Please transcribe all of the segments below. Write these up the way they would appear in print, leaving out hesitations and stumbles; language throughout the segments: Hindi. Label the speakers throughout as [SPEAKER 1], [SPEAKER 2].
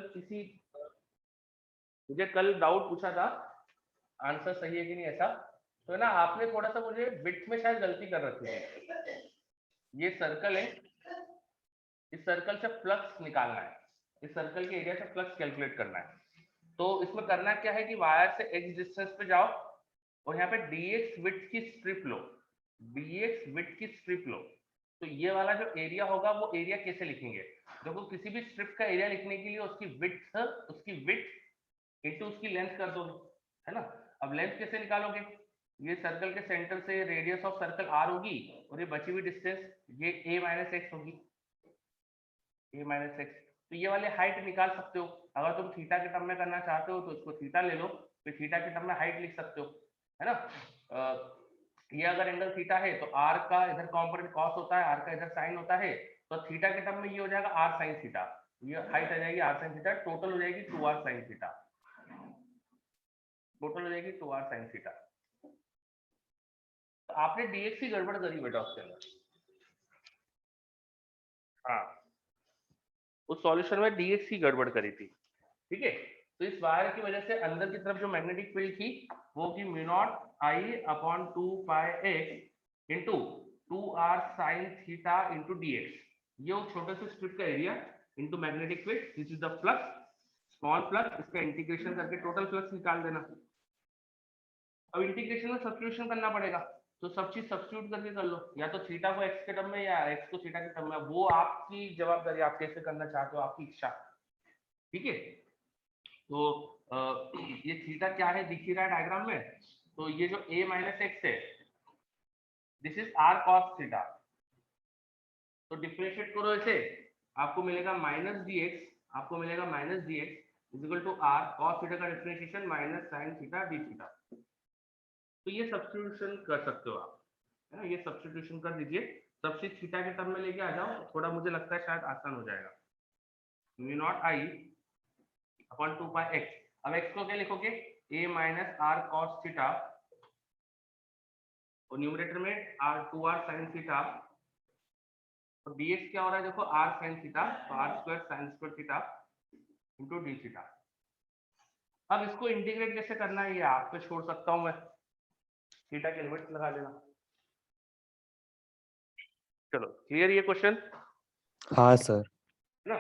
[SPEAKER 1] किसी मुझे कल डाउट पूछा था, आंसर सही है कि नहीं ऐसा, तो ना आपने थोड़ा सा मुझे विड्थ में शायद गलती कर रखी है। ये सर्कल है, इस सर्कल से फ्लक्स निकालना है, इस सर्कल के एरिया से फ्लक्स कैलकुलेट करना है। तो इसमें करना क्या है कि वायर से x डिस्टेंस पे जाओ और यहाँ पे dx विड्थ की स्ट्रिप लो, dx विड्थ की स्ट्रिप लो। तो ये वाला जो एरिया होगा वो एरिया कैसे लिखेंगे? देखो किसी भी स्ट्रिप का एरिया लिखने के लिए उसकी विड्थ इनटू उसकी लेंथ कर दो, है ना। अब लेंथ कैसे निकालोगे? ये सर्कल के सेंटर से रेडियस ऑफ सर्कल r होगी और ये बची हुई डिस्टेंस ये a माइनस एक्स होगी, a माइनस एक्स। तो ये वाले हाइट निकाल सकते हो। अगर तुम थीटा के टर्म में करना चाहते हो तो इसको थीटा ले लो, फिर थीटा के टर्म में हाइट लिख सकते हो, है ना। ये अगर एंगल थीटा है तो r का इधर कॉम्पोनेंट कॉस होता है, r का इधर साइन होता है, तो थीटा के टर्म में ये हो जाएगा r साइन थीटा, ये हाइट आ जाएगी r साइन थीटा, टोटल हो जाएगी 2r साइन थीटा, टोटल हो जाएगी 2r साइन थीटा। तो आपने dx की गड़बड़ करी बेटा उसके अंदर। हाँ, उस सॉल्यूशन में dx की गड़बड़ करी थी, ठीक है। तो इस वायर की वजह से अंदर की तरफ जो मैग्नेटिक फील्ड थी वो की mu not I upon 2 pi x into 2r sine theta into dx, ये वो छोटे से स्ट्रिप का area into magnetic field, this is the flux, small flux, इसका इंटीग्रेशन करके टोटल फ्लक्स निकाल देना। अब इंटीग्रेशन में सब्स्टिट्यूशन करना पड़ेगा, तो सब चीज सब्स्टिट्यूट करके कर लो, या तो थीटा को एक्स के टर्म में या एक्स को थीटा के टर्म में, वो आपकी जवाबदारी, आप कैसे करना चाहते हो, आपकी इच्छा, ठीक है। तो ये थीटा क्या है दिख ही रहा है डायग्राम में, तो ये जो a माइनस एक्स है this is r cos theta, तो डिफरेंशिएट करो इसे, आपको मिलेगा माइनस dx, आपको मिलेगा minus dx is equal to r cos theta का differentiation minus sin theta d theta. तो ये सब्स्टिट्यूशन कर सकते हो आप, है ना, ये सब्स्टिट्यूशन कर दीजिए, सबसे थीटा के टर्म में लेके आ जाओ, थोड़ा मुझे लगता है शायद आसान हो जाएगा। Mu not I upon 2 pi x, अब x को क्या लिखोगे, a minus r cos theta, और न्यूमरेटर में r2r sin थीटा, और dx क्या हो रहा है देखो r sin थीटा, तो r square sin square theta into d theta. अब इसको इंटीग्रेट कैसे करना है ये आप पे छोड़ सकता हूं मैं, थीटा के लिमिट लगा लेना। चलो क्लियर ये क्वेश्चन?
[SPEAKER 2] हाँ सर।
[SPEAKER 1] है ना।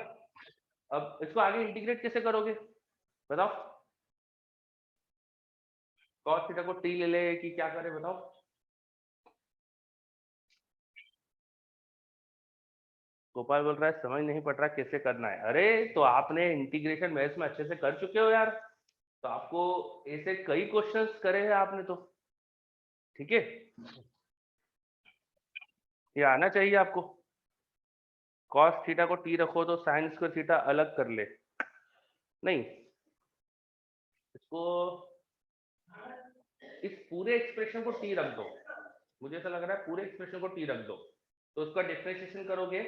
[SPEAKER 1] अब इसको आगे इंटीग्रेट कैसे करोगे बताओ, cos थीटा को t ले ले कि क्या करे बताओ। गोपाल बोल रहा है समझ नहीं पड़ रहा कैसे करना है। अरे तो आपने इंटीग्रेशन मैथ्स में अच्छे से कर चुके हो यार, तो आपको ऐसे कई क्वेश्चंस करे हैं आपने तो, ठीक है, ये आना चाहिए आपको। cos थीटा को t रखो तो sin स्क्वायर थीटा अलग कर ले, नहीं इसको, इस पूरे एक्सप्रेशन को t रख दो, मुझे ऐसा लग रहा है पूरे एक्सप्रेशन को t रख दो, तो उसका डिफरेंशिएशन करोगे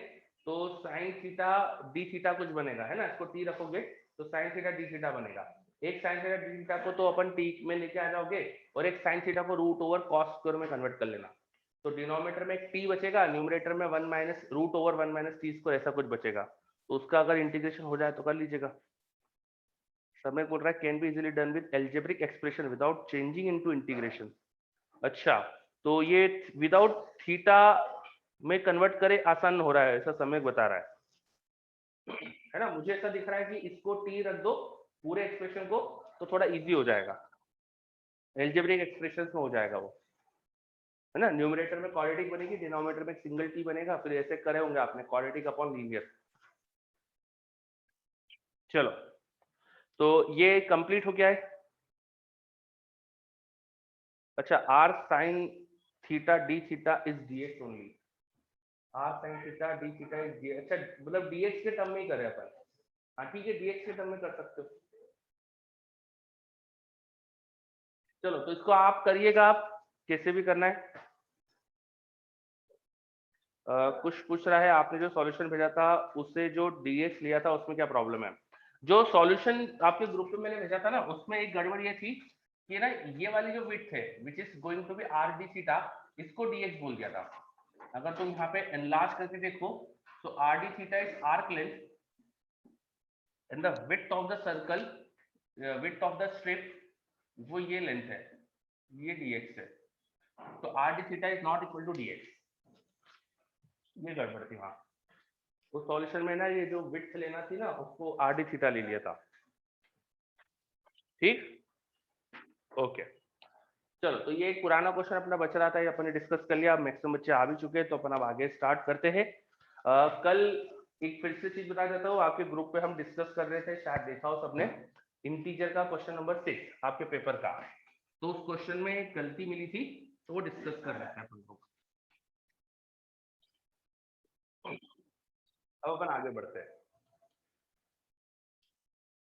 [SPEAKER 1] तो sin थीटा d थीटा कुछ बनेगा, है ना, इसको t रखोगे तो sin थीटा d थीटा बनेगा। एक sin थीटा d थीटा को तो अपन t में लेके आ जाओगे और एक sin थीटा को रूट ओवर cos स्क्वायर में कन्वर्ट कर लेना, तो डिनोमिनेटर में एक t बचेगा, न्यूमरेटर में 1 minus root over 1 minus t square ऐसा कुछ बचेगा, तो उसका अगर इंटीग्रेशन हो जाए तो कर लीजिएगा। समय बोल रहा है can be easily done with algebraic expression without changing into integration. अच्छा, तो ये विदाउट थीटा में कन्वर्ट करे आसान हो रहा है ऐसा समय बता रहा है ना। मुझे ऐसा दिख रहा है कि इसको t रख दो पूरे एक्सप्रेशन को तो थोड़ा इजी हो जाएगा, एल्जेब्रिक एक्सप्रेशन में हो जाएगा वो, है ना। न्यूमरेटर में क्वाड्रेटिक बनेगी, डिनोमिनेटर में सिंगल t बनेगा, फिर ऐसे करे होंगे आपने क्वाड्रेटिक अपॉन लीनियर। चलो तो ये कंप्लीट हो गया है। अच्छा, r sin theta d theta is dx only, r sin theta d theta is dx, अच्छा मतलब dx के टर्म में ही करे अपन, हाँ ठीक है dx के टर्म में कर सकते हो। चलो तो इसको आप करिएगा, आप कैसे भी करना है। कुछ पूछ रहा है आपने जो सॉल्यूशन भेजा था उससे जो dx लिया था उसमें क्या प्रॉब्लम है। जो सॉल्यूशन आपके ग्रुप में मैंने भेजा था ना उसमें एक गड़बड़ ये थी कि ना ये वाली जो विड्थ है which is going to be r d theta, इसको dx बोल दिया था। अगर तुम यहाँ पे एनलार्ज करके देखो तो are d theta is arc length, and the width of the circle, width of the strip, वो ये लेंथ है, ये dx है, तो r d theta is not equal to dx। ये गड़बड़ थी वहां उस सॉल्यूशन में ना, ये जो विड्थ लेना थी ना उसको r d थीटा ले लिया था। ठीक, ओके चलो, तो ये एक पुराना क्वेश्चन अपना बच रहा था, ये अपन ने डिस्कस कर लिया। मैक्सिमम बच्चे आ भी चुके हैं, तो अपन अब आगे स्टार्ट करते हैं। कल एक फिर से चीज बता देता हूँ, आपके ग्रुप पे हम डिस्कस कर रहे थे, शायद देखा हो सबने, इंटीजर का क्वेश्चन नंबर 6 आपके पेपर का। तो उस क्वेश्चन में एक गलती मिली थी, तो वो डिस्कस कर रहे थे अपन लोग। अब अपन आगे बढ़ते हैं।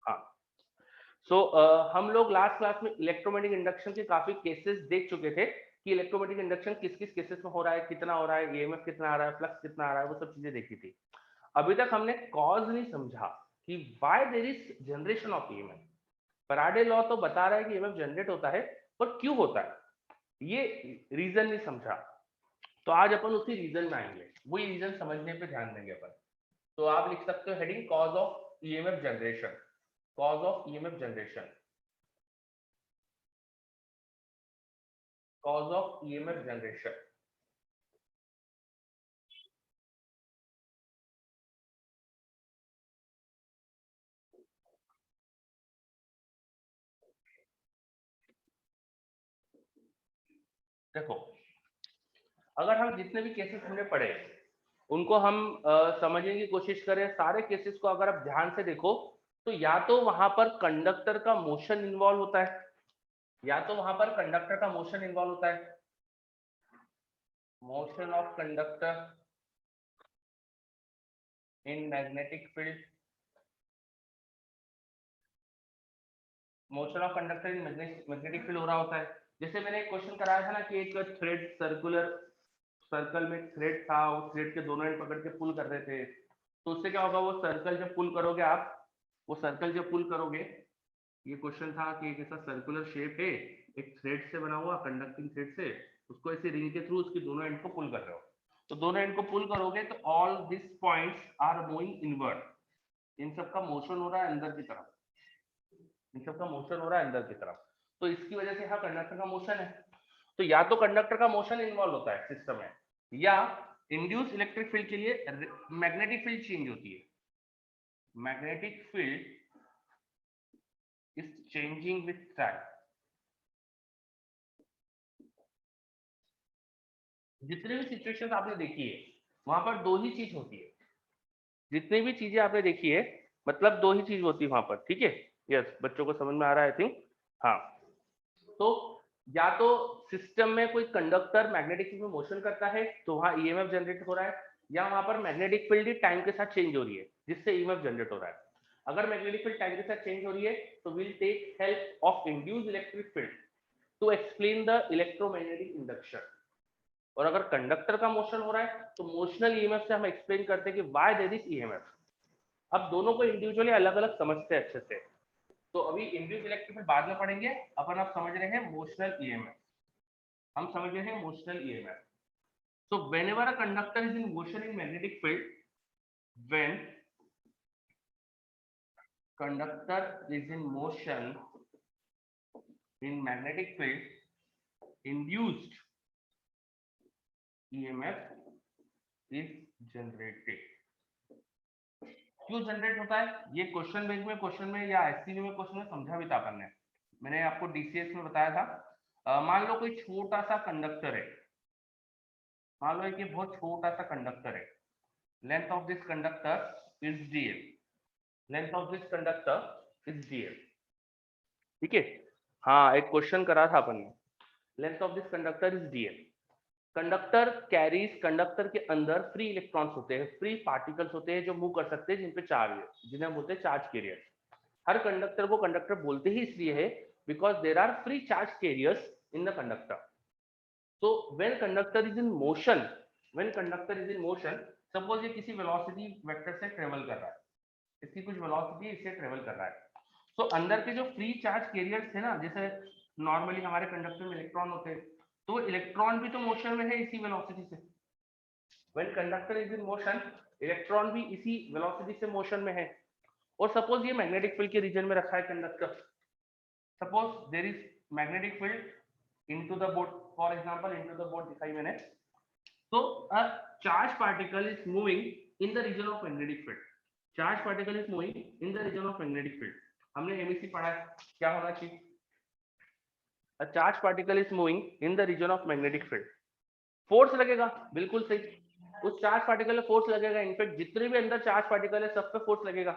[SPEAKER 1] हाँ, सो हम लोग लास्ट क्लास में इलेक्ट्रोमैग्नेटिक इंडक्शन के काफी केसेस देख चुके थे कि इलेक्ट्रोमैग्नेटिक इंडक्शन किस किस केसेस में हो रहा है, कितना हो रहा है, ईएमएफ कितना आ रहा है, फ्लक्स कितना आ रहा है, वो सब चीजें देखी थी। अभी तक हमने कॉज नहीं समझा कि why there is generation of EMF. Faraday law तो बता रहा है कि ईएमएफ जनरेट होता है, पर क्यों होता है ये रीजन नहीं समझा। तो आज अपन उसी रीजन में आएंगे, वही रीजन समझने पे ध्यान देंगे अपन। तो आप लिख सकते हो heading cause of EMF generation, cause of EMF generation, cause of EMF generation। देखो, अगर हम जितने भी केसेस हमने पढ़े उनको हम समझने की कोशिश करें, सारे केसेस को अगर आप ध्यान से देखो, तो या तो वहां पर कंडक्टर का मोशन इन्वॉल्व होता है, या तो वहां पर कंडक्टर का मोशन इन्वॉल्व होता है, motion of conductor in magnetic field, motion of conductor in magnetic field हो रहा होता है। जैसे मैंने एक क्वेश्चन कराया था ना कि एक थ्रेड सर्कुलर सर्कल में थ्रेड था, उस थ्रेड के दोनों एंड पकड़ के पुल कर रहे थे, तो उससे क्या होगा, वो सर्कल जब पुल करोगे आप, वो सर्कल जब पुल करोगे, ये क्वेश्चन था कि एक ऐसा सर्कुलर शेप है, एक थ्रेड से बना हुआ, कंडक्टिंग थ्रेड से, उसको ऐसे रिंग के थ्रू उसकी दोनों एंड को पुल कर रहे हो, तो दोनों एंड को पुल करोगे तो all this points are moving inward, इन सब का मोशन हो रहा है अंदर की तरफ, इन सब का मोशन हो रहा है अंदर की तरफ, तो इसकी वजह से यहाँ कंडक्टर का मोशन है। तो या तो कंडक्टर का मोशन इन्वॉल्व होता है सिस्टम में, या इंड्यूस इलेक्ट्रिक फील्ड के लिए मैग्नेटिक फील्ड चेंज होती है, magnetic field is changing with time. जितने भी सिचुएशंस आपने देखी है वहां पर दो ही चीज होती है, जितनी भी चीजें आपने देखी है मतलब दो ही चीज होती है वहां पर, ठीक है। यस, बच्चों को समझ में आ रहा है आई थिंक। हाँ, तो या तो सिस्टम में कोई कंडक्टर मैग्नेटिक फील्ड में मोशन करता है तो वहां ईएमएफ जनरेट हो रहा है, या वहां पर मैग्नेटिक फील्ड टाइम के साथ चेंज हो रही है जिससे ईएमएफ जनरेट हो रहा है। अगर मैग्नेटिक फील्ड टाइम के साथ चेंज हो रही है तो will take help of induced electric field to explain the electromagnetic induction. और अगर कंडक्टर का मोशन हो रहा है तो मोशनल ईएमएफ से हम एक्सप्लेन करते हैं कि व्हाई देयर इज ईएमएफ। अब दोनों को इंडिविजुअली अलग अलग समझते हैं अच्छे से, तो अभी इंड्यूस्ड इलेक्ट्रिक फील्ड बाद में पढ़ेंगे, अपन आप समझ रहे हैं मोशनल ईएमएफ, हम समझ रहे हैं motional EMF. So whenever a conductor is in motion in magnetic field, when conductor is in motion in magnetic field, induced EMF is generated। क्यों जनरेट होता है, ये क्वेश्चन बैंक में, क्वेश्चन में या एससीबी में क्वेश्चन में समझा भी था अपन ने, मैंने आपको डीसीएस में बताया था। मान लो कोई छोटा सा कंडक्टर है, मान लो कि बहुत छोटा सा कंडक्टर है, length of this conductor is dl, length of this conductor is dl, ठीक है। हाँ, एक क्वेश्चन करा था अपन ने, length of this conductor is dl। Conductor carries, conductor के अंदर फ्री इलेक्ट्रॉन्स होते हैं, फ्री पार्टिकल्स होते हैं जो मूव कर सकते हैं, जिन पे चार्ज है, जिन्हें हम बोलते हैं चार्ज कैरियर। हर कंडक्टर को कंडक्टर बोलते ही इसलिए है because there are free charge carriers in the conductor. So when conductor is in motion, when conductor is in motion, suppose ये किसी वेलोसिटी वेक्टर से ट्रेवल कर रहा है, इसकी कुछ वेलोसिटी इससे ट्रेवल कर रहा है, तो अंदर के जो फ्री चार्ज कैरियर्स थे ना, जैसे नॉर्मली हमारे कंडक्टर में इलेक्ट्रॉन होते हैं, तो इलेक्ट्रॉन भी तो मोशन में है इसी वेलोसिटी से। When conductor is in motion, electron भी इसी वेलोसिटी से मोशन में है। और सपोज ये मैग्नेटिक फील्ड के रीजन में रखा है conductor, suppose there is magnetic field into the board, for example into the board दिखाई मैंने, तो a charge particle is moving in the region of magnetic field, charge particle is moving in the region of magnetic field. हमने एमईसी पढ़ा है, क्या होना चाहिए, a charge particle is moving in the region of magnetic field, force लगेगा, बिल्कुल सही, उस चार्ज पार्टिकल पे फोर्स लगेगा, इनफैक्ट जितने भी अंदर चार्ज पार्टिकल है सब पे फोर्स लगेगा।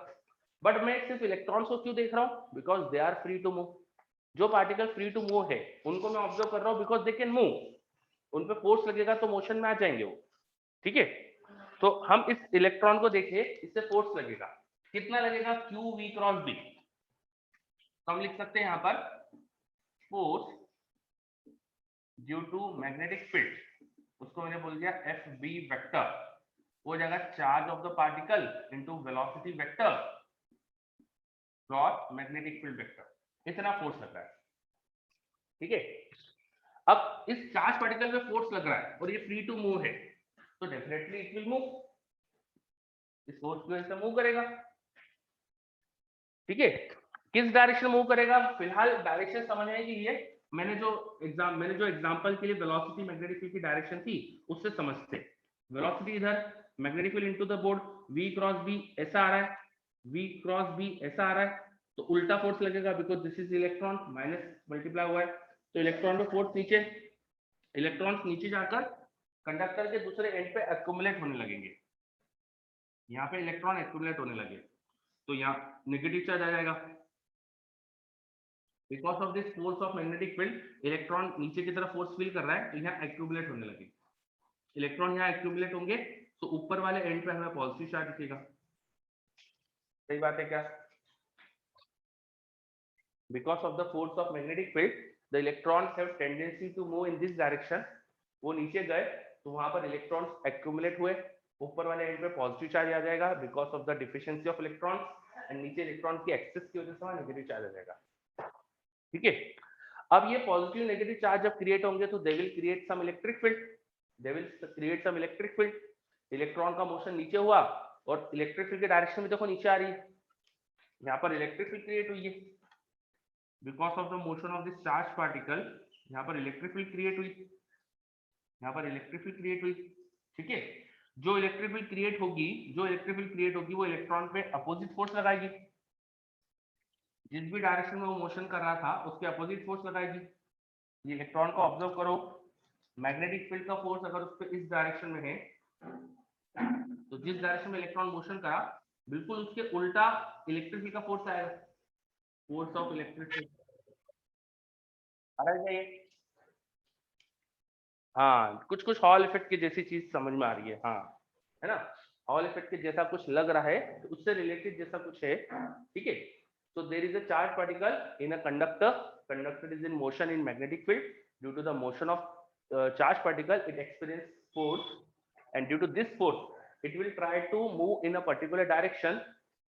[SPEAKER 1] बट मैं सिर्फ इलेक्ट्रॉन्स को क्यों देख रहा हूँ, because they are free to move, जो पार्टिकल फ्री टू मूव है उनको मैं ऑब्जर्व कर रहा हूँ बिकॉज दे कैन मूव, उन पे फोर्स लगेगा तो मोशन में आ जाएंगे वो, ठीक है। तो हम इस इलेक्ट्रॉन को देखिए, इससे फोर्स लगेगा, कितना लगेगा, क्यू वी क्रॉस बी, तो हम लिख सकते हैं यहाँ पर force due to magnetic field, उसको मैंने बोल दिया एफ बी वेक्टर, वो हो जाएगा charge of the particle into velocity vector cross magnetic field vector, इतना फोर्स लग रहा है, ठीक है। अब इस चार्ज पार्टिकल पे फोर्स लग रहा है और ये फ्री टू मूव है, तो डेफिनेटली इट विल मूव, इस फोर्स की वजह से मूव करेगा, ठीक है। किस डायरेक्शन मूव करेगा, फिलहाल डायरेक्शन समझने के लिए मैंने जो एग्जांपल के लिए वेलोसिटी मैग्नेटिक फील्ड की डायरेक्शन थी उससे समझते, वेलोसिटी इधर, magnetic field into the board, v cross b ऐसा आ रहा है, v क्रॉस b ऐसा आ रहा है, तो उल्टा फोर्स लगेगा because this is electron, minus multiply हुआ है, तो इलेक्ट्रॉन पे फोर्स नीचे, इलेक्ट्रॉन्स नीचे जाकर कंडक्टर के दूसरे एंड पे एक्युमुलेट होने लगेंगे, यहाँ पे इलेक्ट्रॉन एक्युमुलेट होने लगे तो यहाँ नेगेटिव चार्ज आ जाएगा, because of this force of magnetic field electron नीचे की तरफ फोर्स फील कर रहा है तो यहाँ एक्यूमुलेट होने लगे, इलेक्ट्रॉन यहाँ एक्यूमुलेट होंगे तो ऊपर वाले एंड पे हमें पॉजिटिव चार्ज दिखेगा, सही बात है क्या, because of the force of magnetic field the electrons have tendency to move in this direction, वो नीचे गए तो वहां पर इलेक्ट्रॉन्स एक्यूमुलेट हुए, ऊपर वाले एंड पे पॉजिटिव चार्ज आ जाएगा because of the deficiency of electrons, and नीचे इलेक्ट्रॉन की एक्सेस की वजह से वहां नेगेटिव चार्ज आ जाएगा, ठीक है। अब ये पॉजिटिव नेगेटिव चार्ज जब क्रिएट होंगे तो they will create some electric field, they will create some electric field, electron का मोशन नीचे हुआ और इलेक्ट्रिक फील्ड की डायरेक्शन में देखो नीचे आ रही है, यहाँ पर इलेक्ट्रिक फील्ड क्रिएट हुई है because of the motion of this charge particle, यहाँ पर इलेक्ट्रिक फील्ड क्रिएट हुई, यहाँ पर इलेक्ट्रिक फील्ड क्रिएट हुई, ठीक है। जो इलेक्ट्रिक फील्ड क्रिएट होगी वो इलेक्ट्रॉन पे अपोजिट फोर्स लगाएगी, जिस भी डायरेक्शन में वो मोशन कर रहा था उसके अपोजिट फोर्स लगाएगी, ये इलेक्ट्रॉन को ऑब्जर्व करो, मैग्नेटिक फील्ड का फोर्स अगर उस पर इस डायरेक्शन में है तो जिस डायरेक्शन में इलेक्ट्रॉन मोशन करा बिल्कुल उसके उल्टा इलेक्ट्रिक फील्ड का फोर्स आएगा, फोर्स ऑफ इलेक्ट्रिक फील्ड आ रहा है ये, हाँ कुछ कुछ हॉल इफेक्ट की जैसी चीज समझ में आ रही है, हाँ है ना, हॉल इफेक्ट के जैसा कुछ लग रहा है तो उससे रिलेटेड जैसा कुछ है, ठीक है। So there is a charge particle in a conductor. Conductor is in motion in magnetic field. Due to the motion of charge particle, it experiences force, and due to this force, it will try to move in a particular direction.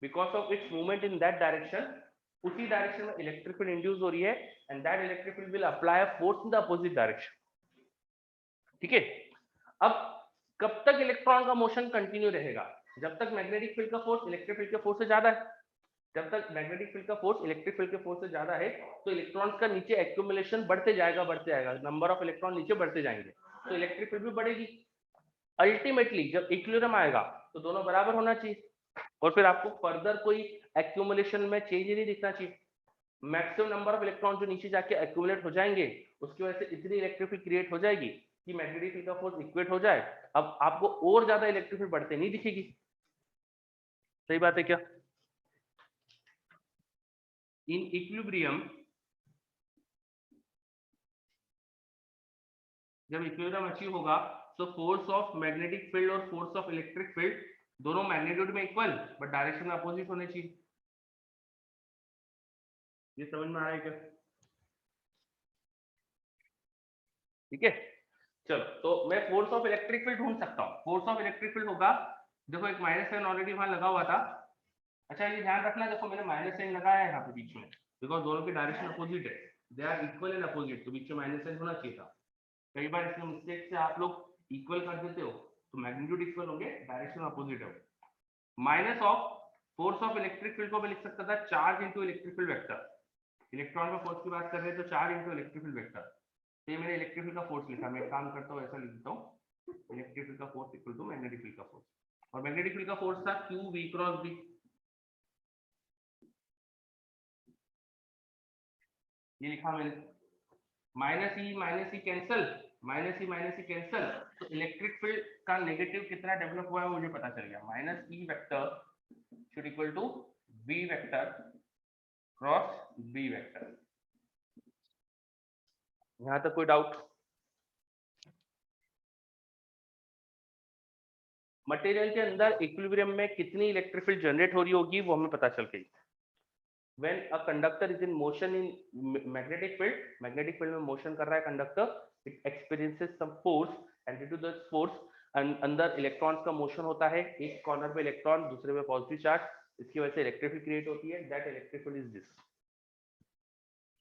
[SPEAKER 1] Because of its movement in that direction, उसी डायरेक्शन में इलेक्ट्रिक फील्ड इंड्यूस हो रही है, and that electric field will apply a force in the opposite direction. ठीक है। अब कब तक इलेक्ट्रॉन का मोशन कंटिन्यू रहेगा, जब तक मैग्नेटिक फील्ड का फोर्स इलेक्ट्रिक फील्ड के फोर्स से ज्यादा है, जब तक मैग्नेटिक फील्ड का फोर्स इलेक्ट्रिक फील्ड के फोर्स से ज्यादा है तो इलेक्ट्रॉन्स का नीचे एक्यूमुलेशन बढ़ते जाएगा, नंबर ऑफ इलेक्ट्रॉन नीचे बढ़ते जाएंगे तो इलेक्ट्रिक फील्ड भी बढ़ेगी, अल्टीमेटली जब इक्विलिब्रियम आएगा तो दोनों बराबर होना चाहिए और फिर आपको फर्दर कोई एक्यूमुलेशन में चेंज ही नहीं दिखना चाहिए, मैक्सिमम नंबर ऑफ इलेक्ट्रॉन जो नीचे जाके एक्यूमुलेट हो जाएंगे उसकी वजह से इतनी इलेक्ट्रिक फील्ड क्रिएट हो जाएगी कि मैग्नेटिक फील्ड का फोर्स इक्वेट हो जाए, अब आपको और ज्यादा इलेक्ट्रिक फील्ड बढ़ते नहीं दिखेगी, सही बात है क्या। इन इक्विलिब्रियम जब इक्विलिब्रियम अचीव होगा तो फोर्स ऑफ मैग्नेटिक फील्ड और फोर्स ऑफ इलेक्ट्रिक फील्ड दोनों मैग्नीट्यूड में इक्वल बट डायरेक्शन में अपोजिट होने चाहिए, ये समझ में आ रहा है क्या, ठीक है। चलो तो मैं फोर्स ऑफ इलेक्ट्रिक फील्ड ढूंढ सकता हूँ, फोर्स ऑफ इलेक्ट्रिक फील्ड होगा, देखो एक माइनस साइन ऑलरेडी वहां लगा हुआ था, अच्छा ये ध्यान रखना, देखो मैंने माइनस साइन लगाया है यहाँ पे बीच में बिकॉज दोनों की डायरेक्शन अपोजिट है, they are equal and opposite, तो बीच में माइनस साइन होना चाहिए था, कई बार इसमें मिस्टेक से आप लोग इक्वल कर देते हो तो मैग्नीट्यूड इक्वल होंगे डायरेक्शन अपोजिट है, minus of force of electric field को मैं लिख सकता था charge into electric field vector. Electron का फोर्स की बात कर रहे हैं तो charge into electric field vector. तो ये मैंने इलेक्ट्रिक फील्ड का फोर्स लिखा, मैं एक काम करता हूँ ऐसा लिखता हूँ, इलेक्ट्रिक फील्ड का force equal to magnetic field का फोर्स, और मैग्नेटिक फील्ड का फोर्स था q v क्रॉस b। ये लिखा मैंने, minus e cancel, minus e cancel, तो इलेक्ट्रिक फील्ड का नेगेटिव कितना डेवलप हुआ है मुझे पता चल गया। Minus e vector should equal to b vector cross b vector. यहां तक कोई डाउट? मटेरियल के अंदर इक्विलिब्रियम में कितनी इलेक्ट्रिक फील्ड जनरेट हो रही होगी वो हमें पता चल गई। When a conductor is in motion in magnetic field में मोशन कर रहा है conductor, it experiences some force and due to the force अंदर इलेक्ट्रॉन्स का मोशन होता है, एक कॉर्नर पे इलेक्ट्रॉन दूसरे पे पॉजिटिव चार्ज, इसकी वजह से इलेक्ट्रिक फील्ड क्रिएट होती है, that electric field is this.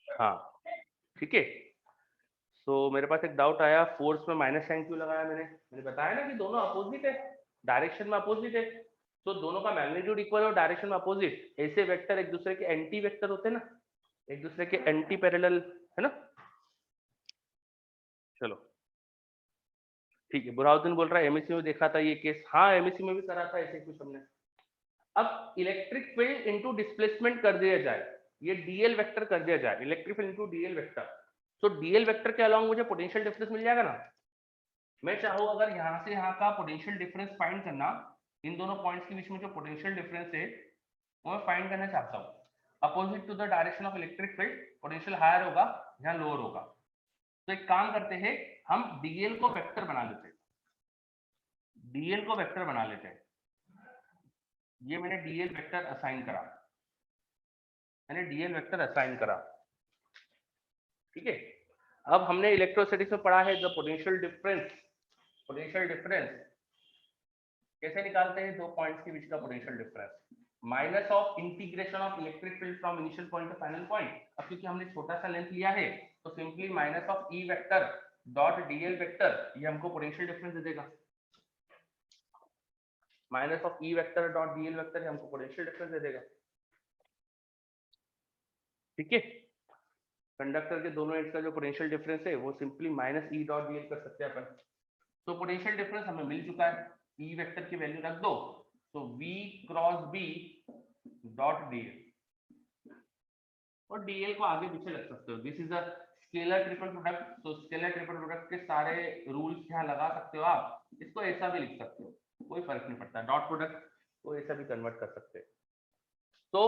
[SPEAKER 1] हाँ ठीक है। सो मेरे पास एक डाउट आया, फोर्स में माइनस साइन क्यों लगाया मैंने बताया ना कि दोनों अपोजिट है, डायरेक्शन में अपोजिट है, तो दोनों का मैग्नीट्यूड इक्वल और डायरेक्शन में अपोजिट। ऐसे वेक्टर एक दूसरे के एंटी वेक्टर होते हैं ना, एक दूसरे के एंटी पैरेलल है ना। चलो ठीक है। बुरहाउद्दीन बोल रहा है एमएससी में देखा था ये केस। हाँ एमएससी में भी करा था ऐसे कुछ हमने। अब इलेक्ट्रिक फील्ड इनटू डिस्प्लेसमेंट कर दिया जाए, ये डीएल वेक्टर कर दिया जाए, electric field into DL vector, तो डीएल वेक्टर के अलावा मुझे पोटेंशियल डिफरेंस मिल जाएगा ना। मैं चाहूँ अगर यहाँ से यहाँ का पोटेंशियल डिफरेंस फाइंड करना, इन दोनों पॉइंट्स के बीच में जो पोटेंशियल डिफरेंस है वो मैं फाइंड करना चाहता हूँ। Opposite to the direction of electric field potential higher होगा, यहाँ लोअर होगा। तो एक काम करते हैं, हम डीएल को वेक्टर बना लेते हैं, डीएल को वेक्टर बना लेते हैं। ये मैंने डीएल वेक्टर असाइन करा, मैंने डीएल वेक्टर असाइन करा, ठीक है। अब हमने इलेक्ट्रोस्टैटिक्स में पढ़ा है the potential difference, potential difference कैसे निकालते हैं, दो पॉइंट्स के बीच का potential difference, minus of integration of electric field from initial point two final point. अब क्योंकि हमने छोटा सा लेंथ लिया है तो simply minus of E vector dot DL vector, ये हमको पोटेंशियल डिफरेंस दे देगा। Minus of E vector dot DL vector हमको पोटेंशियल डिफरेंस दे देगा, ठीक है। कंडक्टर के दोनों एंड्स का जो पोटेंशियल डिफरेंस है वो simply minus E dot DL कर सकते हैं अपन। तो पोटेंशियल डिफरेंस हमें मिल चुका है, ई वेक्टर की वैल्यू रख दो, तो v cross b dot dl, और dl को आगे पीछे रख सकते हो। This is a scalar triple product, तो स्केलर ट्रिपल प्रोडक्ट के सारे रूल्स यहाँ लगा सकते हो आप, इसको ऐसा भी लिख सकते हो, कोई फर्क नहीं पड़ता। डॉट प्रोडक्ट को ऐसा भी कन्वर्ट कर सकते हैं। तो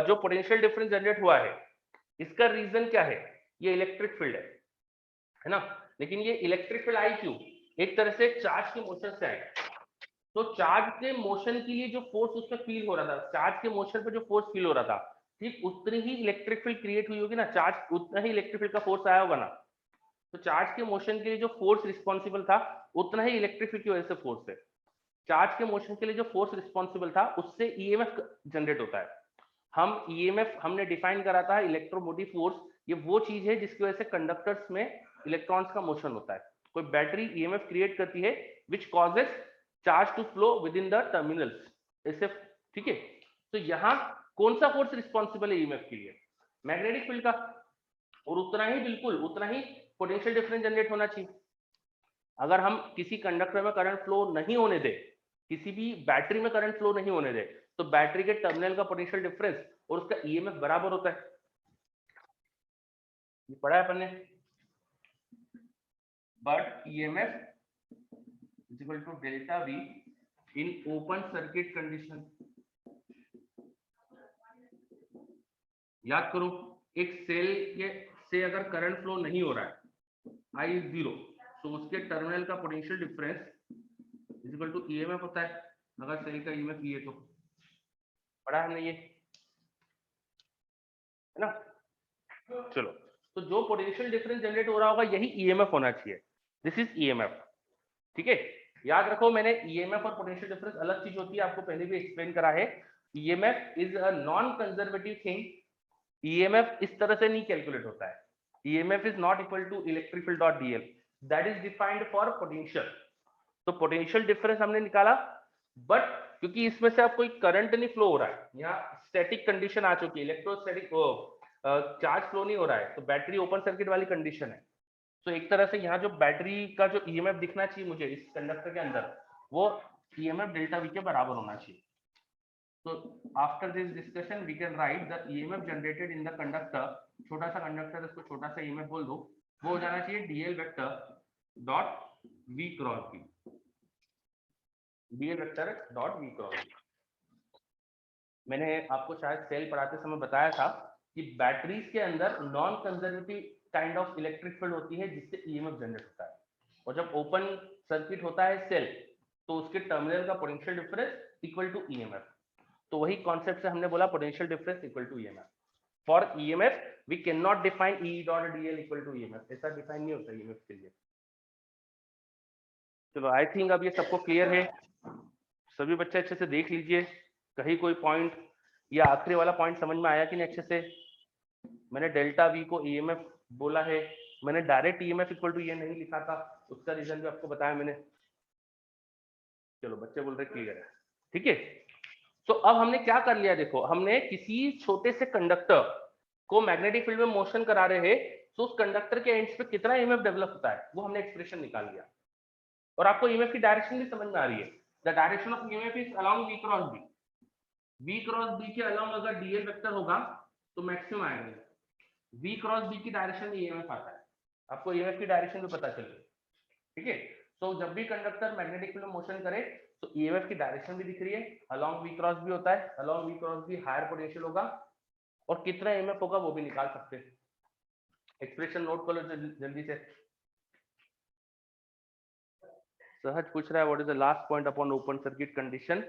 [SPEAKER 1] जो पोटेंशियल डिफरेंस जनरेट हुआ है इसका रीजन क्या है, ये इलेक्ट्रिक फील्ड है ना। लेकिन ये इलेक्ट्रिक फील्ड आई क्यों, एक तरह से चार्ज के मोशन से आई। तो चार्ज के मोशन के लिए जो फोर्स उसमें फील हो रहा था, चार्ज के मोशन पे जो फोर्स फील हो रहा था, ठीक उतनी ही इलेक्ट्रिक फील्ड क्रिएट हुई होगी ना, चार्ज उतना ही इलेक्ट्रिक फील्ड का फोर्स आया होगा ना। तो चार्ज के मोशन के लिए जो फोर्स रिस्पॉन्सिबल था उतना ही इलेक्ट्रिक फील्ड की वजह से फोर्स है। चार्ज के मोशन के लिए जो फोर्स रिस्पॉन्सिबल था उससे ईएमएफ जनरेट होता है। हम ईएमएफ हमने डिफाइन करा था इलेक्ट्रोमोटिव फोर्स, ये वो चीज है जिसकी वजह से कंडक्टर्स में इलेक्ट्रॉन्स का मोशन होता है। कोई बैटरी ईएमएफ क्रिएट करती है which causes charge to flow within the terminals, ऐसे, ठीक है। तो यहाँ कौन सा फोर्स रिस्पॉन्सिबल है ईएमएफ के लिए, मैग्नेटिक फील्ड का, और उतना ही बिल्कुल उतना ही पोटेंशियल डिफरेंस जनरेट होना चाहिए। अगर हम किसी कंडक्टर में करंट फ्लो नहीं होने दे, किसी भी बैटरी में करंट फ्लो नहीं होने दे, तो बैटरी के टर्मिनल का पोटेंशियल डिफरेंस और उसका ईएमएफ बराबर होता है, ये पढ़ा है अपन ने। But EMF is equal to delta V in open circuit condition। याद करो, एक सेल के से अगर करंट फ्लो नहीं हो रहा है, I is 0, तो उसके टर्मिनल का potential difference is equal to EMF होता है। अगर सेल का EMF ये तो पढ़ा हमने ये, है ना। चलो, तो जो पोटेंशियल डिफरेंस जनरेट हो रहा होगा यही EMF होना चाहिए, दिस इज EMF, ठीक है। याद रखो मैंने ईएमएफ और पोटेंशियल डिफरेंस अलग चीज होती है, आपको पहले भी एक्सप्लेन करा है। EMF is a non conservative thing, EMF इस तरह से नहीं कैलकुलेट होता है। EMF is not equal to electric field dot DL, that is defined for potential. तो पोटेंशियल डिफरेंस हमने निकाला, बट क्योंकि इसमें से अब कोई करंट नहीं फ्लो हो रहा है, यहाँ स्टैटिक कंडीशन आ चुकी है, इलेक्ट्रोस्टैटिक चार्ज फ्लो नहीं हो रहा है, तो बैटरी ओपन सर्किट वाली कंडीशन है। तो एक तरह से यहाँ जो बैटरी का जो ईएमएफ दिखना चाहिए मुझे इस कंडक्टर के अंदर, वो ईएमएफ डेल्टा वी के बराबर होना चाहिए। तो after this discussion we can write the EMF generated in the conductor, छोटा सा कंडक्टर, इसको छोटा सा ईएमएफ बोल दो, वो हो जाना चाहिए DL vector dot V cross B, DL vector dot V cross B. मैंने आपको शायद सेल पढ़ाते समय बताया था कि बैटरीज के अंदर non conservative kind of electric field होती है जिससे ईएमएफ जनरेट होता है, और जब ओपन सर्किट होता है सेल तो उसके टर्मिनल का potential difference equal to EMF. तो वही कॉन्सेप्ट से हमने बोला potential difference equal to EMF. For EMF we can not define E dot DL equal to EMF, ऐसा डिफाइन नहीं होता ईएमएफ के लिए। चलो आई थिंक अब ये सबको क्लियर है, सभी बच्चे अच्छे से देख लीजिए, कहीं कोई पॉइंट या आखिरी वाला पॉइंट समझ में आया कि नहीं अच्छे से। मैंने डेल्टा वी को ईएमएफ बोला है, मैंने डायरेक्ट ईएमएफ इक्वल टू ये नहीं लिखा था, उसका रीजन भी आपको बताया मैंने। चलो बच्चे बोल रहे क्लियर है, ठीक है। तो अब हमने क्या कर लिया, देखो हमने किसी छोटे से कंडक्टर को मैग्नेटिक फील्ड में मोशन करा रहे हैं, तो उस कंडक्टर के एंड्स पे कितना ईएमएफ डेवलप होता है वो हमने एक्सप्रेशन निकाल लिया, और आपको ईएमएफ की डायरेक्शन भी समझ में आ रही है। The direction of EMF is along V cross B, V cross B के अलोंग अगर डीएल वेक्टर होगा तो मैक्सिमम आएगा, वी क्रॉस बी की डायरेक्शन में ईएमएफ आता है, आपको ईएमएफ की डायरेक्शन भी पता चले, ठीक है। तो जब भी कंडक्टर मैग्नेटिक फील्ड में मोशन करे तो ईएमएफ की डायरेक्शन भी दिख रही है, अलोंग वी क्रॉस बी होता है, along V cross B higher potential होगा, और कितना ईएमएफ होगा वो भी निकाल सकते हैं। एक्सप्रेशन नोट कर लो जल्दी से। सहज पूछ रहा है what is the last point upon open circuit condition.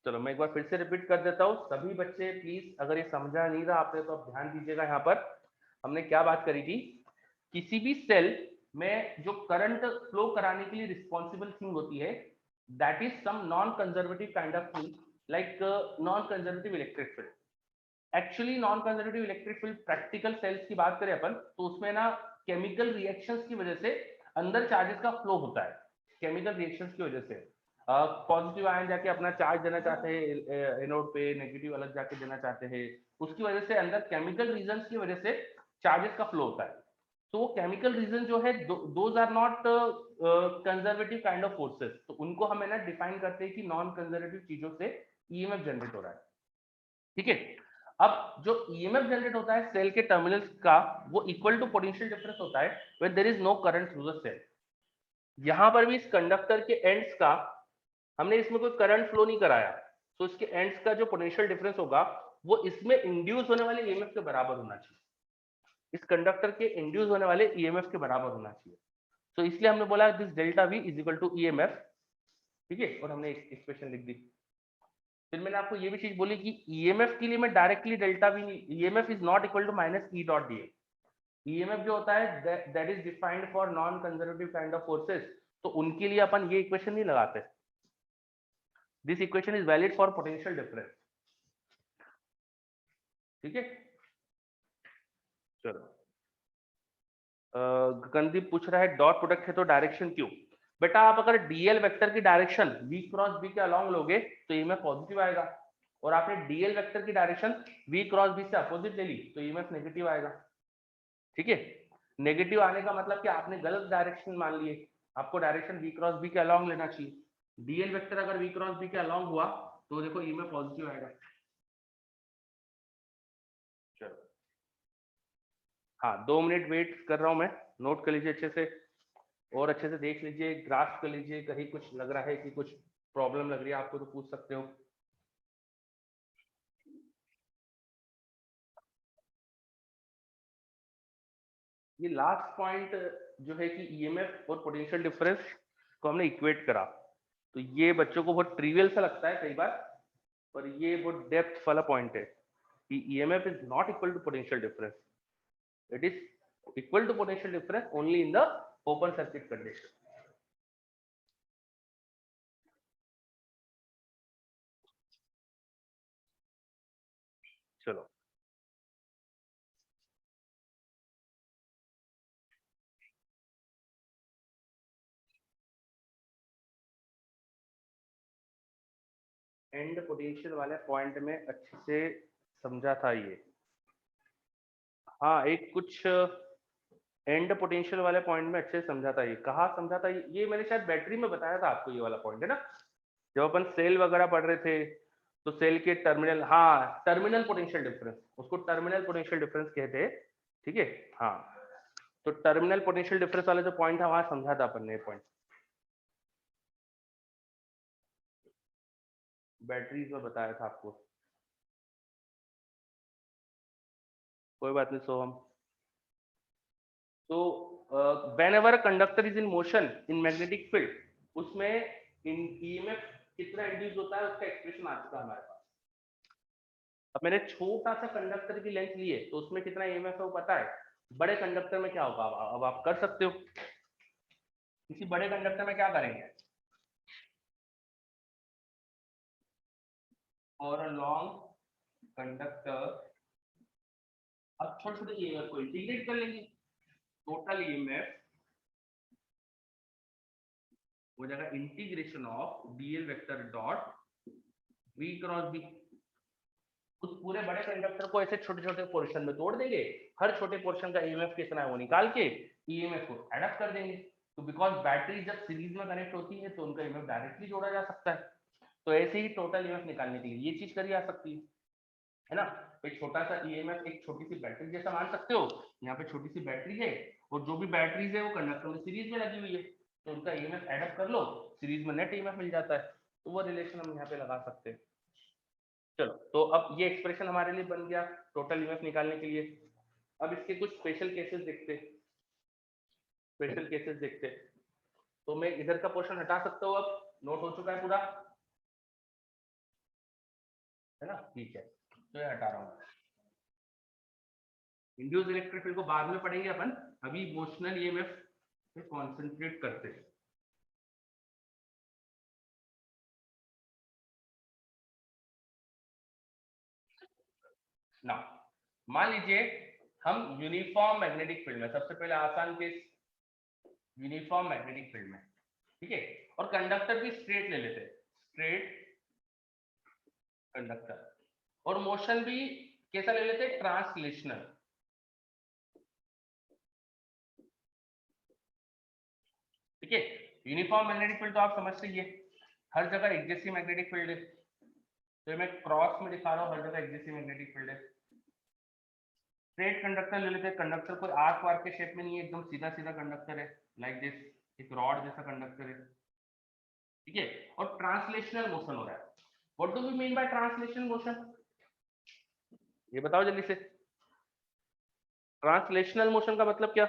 [SPEAKER 1] चलो मैं एक बार फिर से रिपीट कर देता हूँ, सभी बच्चे प्लीज, अगर ये समझा नहीं रहा आपने तो आप ध्यान दीजिएगा। यहाँ पर हमने क्या बात करी थी, किसी भी सेल में जो करंट फ्लो कराने के लिए रिस्पॉन्सिबल थिंग होती है that is some non conservative kind of thing, like non conservative electric field. Actually non conservative electric field practical cells की बात करें अपन तो उसमें ना केमिकल रिएक्शंस की वजह से अंदर चार्जेस का फ्लो होता है, केमिकल रिएक्शंस की वजह से पॉजिटिव आयन जाके अपना चार्ज देना चाहते हैं एनोड पे, नेगेटिव अलग जाके देना चाहते हैं, उसकी वजह से अंदर केमिकल रीजंस की वजह से चार्जेस का फ्लो होता है। तो वो केमिकल रीजन जो है those are not conservative kind of forces, तो उनको हम है ना डिफाइन करते हैं कि नॉन कंजर्वेटिव चीजों से ईएमएफ जनरेट हो रहा है, ठीक है। अब जो ईएमएफ जनरेट होता है सेल के टर्मिनल्स का वो इक्वल टू पोटेंशियल डिफरेंस होता है when there is no current through the cell. यहां पर भी इस कंडक्टर के एंड्स का हमने इसमें कोई करंट फ्लो नहीं कराया, तो इसके एंड्स का जो पोटेंशियल डिफरेंस होगा वो इसमें इंड्यूस होने वाले ईएमएफ के बराबर होना चाहिए, इस कंडक्टर के इंड्यूस होने वाले ईएमएफ के बराबर होना चाहिए। तो इसलिए हमने बोला this delta V is equal to EMF, ठीक है, और हमने एक इक्वेशन लिख दी। फिर मैंने आपको ये भी चीज बोली कि ईएमएफ के लिए मैं directly delta V, EMF is not equal to minus E dot D. EMF जो होता है that is defined for non conservative kind of forces, तो उनके लिए अपन ये इक्वेशन नहीं लगाते। This equation is valid for potential difference, ठीक है। चलो गगनदीप पूछ रहा है डॉट प्रोडक्ट है तो डायरेक्शन क्यों। बेटा आप अगर डीएल वेक्टर की डायरेक्शन वी क्रॉस बी के अलोंग लोगे तो ईएमएफ पॉजिटिव आएगा, और आपने डीएल वेक्टर की डायरेक्शन वी क्रॉस बी से अपोजिट ले ली तो ईएमएफ नेगेटिव आएगा, ठीक है। नेगेटिव आने का मतलब कि आपने गलत डायरेक्शन मान लिए, आपको डायरेक्शन वी क्रॉस बी के अलोंग लेना चाहिए। डीएल वेक्टर अगर वी क्रॉस बी के अलोंग हुआ तो देखो ईएमएफ पॉजिटिव आएगा। चलो हाँ 2 मिनट वेट कर रहा हूं मैं, नोट कर लीजिए अच्छे से, और अच्छे से देख लीजिए, ग्राफ कर लीजिए, कहीं कुछ लग रहा है कि कुछ प्रॉब्लम लग रही है आपको तो पूछ सकते हो। ये लास्ट पॉइंट जो है कि ईएमएफ और पोटेंशियल डिफरेंस को हमने इक्वेट करा, तो ये बच्चों को बहुत ट्रिवियल सा लगता है कई बार, पर ये बहुत डेप्थ वाला पॉइंट है कि EMF is not equal to potential difference, it is equal to potential difference only in the open circuit condition. चलो एंड पोटेंशियल वाले पॉइंट में अच्छे से समझा था ये। हाँ, एक कुछ एंड पोटेंशियल वाले पॉइंट में अच्छे से समझा था ये। कहाँ समझा था ये मैंने शायद बैटरी में बताया था आपको, ये वाला पॉइंट है ना, जब अपन सेल वगैरह पढ़ रहे थे तो सेल के टर्मिनल, हाँ टर्मिनल पोटेंशियल डिफरेंस, उसको टर्मिनल पोटेंशियल डिफरेंस कहते हैं, ठीक है। हाँ, तो टर्मिनल पोटेंशियल डिफरेंस वाला जो पॉइंट है वहां समझा था अपन ने पॉइंट, बैटरीज में बताया था आपको। कोई बात नहीं। सो हम तो whenever a conductor is in motion in magnetic field, उसमें इन ईएमएफ कितना इंड्यूस होता है उसका एक्सप्रेशन आ चुका है हमारे पास। अब मैंने छोटा सा कंडक्टर की लेंथ ली है तो उसमें कितना ईएमएफ है वो पता है। बड़े कंडक्टर में क्या होगा अब आप कर सकते हो। किसी बड़े कंडक्टर में क्या करेंगे, और अ लॉन्ग कंडक्टर, अब छोटे छोटे ईएमएफ को इंटीग्रेट कर लेंगे, टोटल ईएमएफ हो जाएगा integration of DL vector dot V cross B. उस पूरे बड़े कंडक्टर को ऐसे छोटे छोटे पोर्शन में तोड़ देंगे, हर छोटे पोर्शन का ईएमएफ कितना है वो निकाल के ईएमएफ को एडअप कर देंगे। तो बिकॉज बैटरी जब सीरीज में कनेक्ट होती है तो उनका ईएमएफ डायरेक्टली जोड़ा जा सकता है। तो ऐसे ही टोटल ईएमएफ निकालने के लिए ये चीज करी जा सकती है ना। एक छोटा सा ईएमएफ एक छोटी सी बैटरी जैसा मान सकते हो। यहाँ पे छोटी सी बैटरी है और जो भी बैटरीज है वो कंडक्टर में सीरीज में लगी हुई है, तो उनका ईएमएफ एडअप कर लो, सीरीज में नेट ईएमएफ मिल जाता है। तो वो रिलेशन हम यहाँ पे लगा सकते हैं। चलो, तो अब ये एक्सप्रेशन हमारे लिए बन गया टोटल ईएमएफ निकालने के लिए। अब इसके कुछ स्पेशल केसेस देखते, स्पेशल केसेस देखते। तो मैं इधर का पोर्शन हटा सकता हूँ, अब नोट हो चुका है पूरा, है ना, ठीक है। तो ये हटा रहा हूँ। इंड्यूस इलेक्ट्रिक फील्ड को बाद में पढ़ेंगे अपन, अभी इमोशनल ईएमएफ पे कॉन्सेंट्रेट करते हैं। ना, मान लीजिए हम यूनिफॉर्म मैग्नेटिक फील्ड में, सबसे पहले आसान केस यूनिफॉर्म मैग्नेटिक फील्ड में, ठीक है, और कंडक्टर भी स्ट्रेट ले लेते हैं, स्ट्रेट कंडक्टर, और मोशन भी कैसा ले लेते हैं, ट्रांसलेशनल। ठीक है, यूनिफॉर्म मैग्नेटिक फील्ड तो आप समझते ही है, हर जगह एक जैसी मैग्नेटिक फील्ड है। तो मैं क्रॉस में दिखा रहा हूँ, हर जगह एक जैसी मैग्नेटिक फील्ड है। स्ट्रेट कंडक्टर ले लेते हैं, कंडक्टर कोई आर्क वार्क के शेप में नहीं है, एकदम सीधा सीधा कंडक्टर है, लाइक दिस, एक रॉड जैसा कंडक्टर है, ठीक है। और ट्रांसलेशनल मोशन हो रहा है। What do we mean by translational motion, ये बताओ जल्दी से। ट्रांसलेशनल मोशन का मतलब क्या,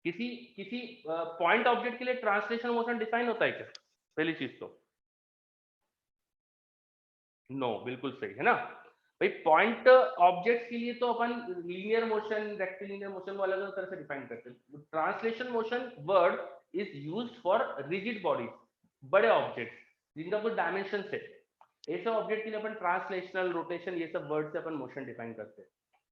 [SPEAKER 1] किसी किसी पॉइंट ऑब्जेक्ट के लिए ट्रांसलेशनल मोशन डिफाइन होता है क्या, पहली चीज तो नो, बिल्कुल सही है ना भाई। पॉइंट ऑब्जेक्ट के लिए तो अपन लीनियर मोशन, रेक्टिलिनियर मोशन को अलग अलग तरह से डिफाइन करते हैं। Translation motion word is used for rigid bodies, बड़े ऑब्जेक्ट जिनका कुछ डायमेंशन है, ऐसे ऑब्जेक्ट के लिए अपन ट्रांसलेशनल, रोटेशन, ये सब वर्ड से अपन मोशन डिफाइन करते हैं।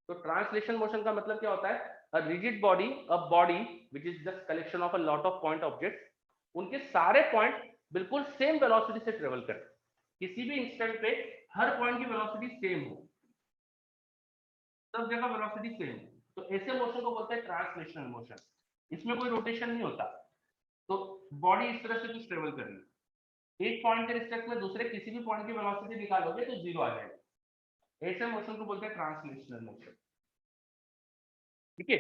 [SPEAKER 1] तो ट्रांसलेशन मोशन का मतलब क्या होता है, a rigid body, a body which is just collection of a lot of point objects, उनके सारे पॉइंट बिल्कुल सेम वेलोसिटी से ट्रेवल करें, किसी भी इंस्टेंट पे हर पॉइंट की वेलोसिटी सेम हो, सब जगह वेलोसिटी सेम हो, तो ऐसे मोशन को बोलते हैं ट्रांसलेशनल मोशन। इसमें कोई रोटेशन नहीं होता, तो बॉडी इस तरह से कुछ ट्रेवल कर रही है, एक पॉइंट के रिस्पेक्ट में दूसरे किसी भी पॉइंट की वेलोसिटी निकालोगे तो जीरो आ जाएगा। ऐसे मोशन को बोलते हैं ट्रांसलेशनल मोशन, ठीक है।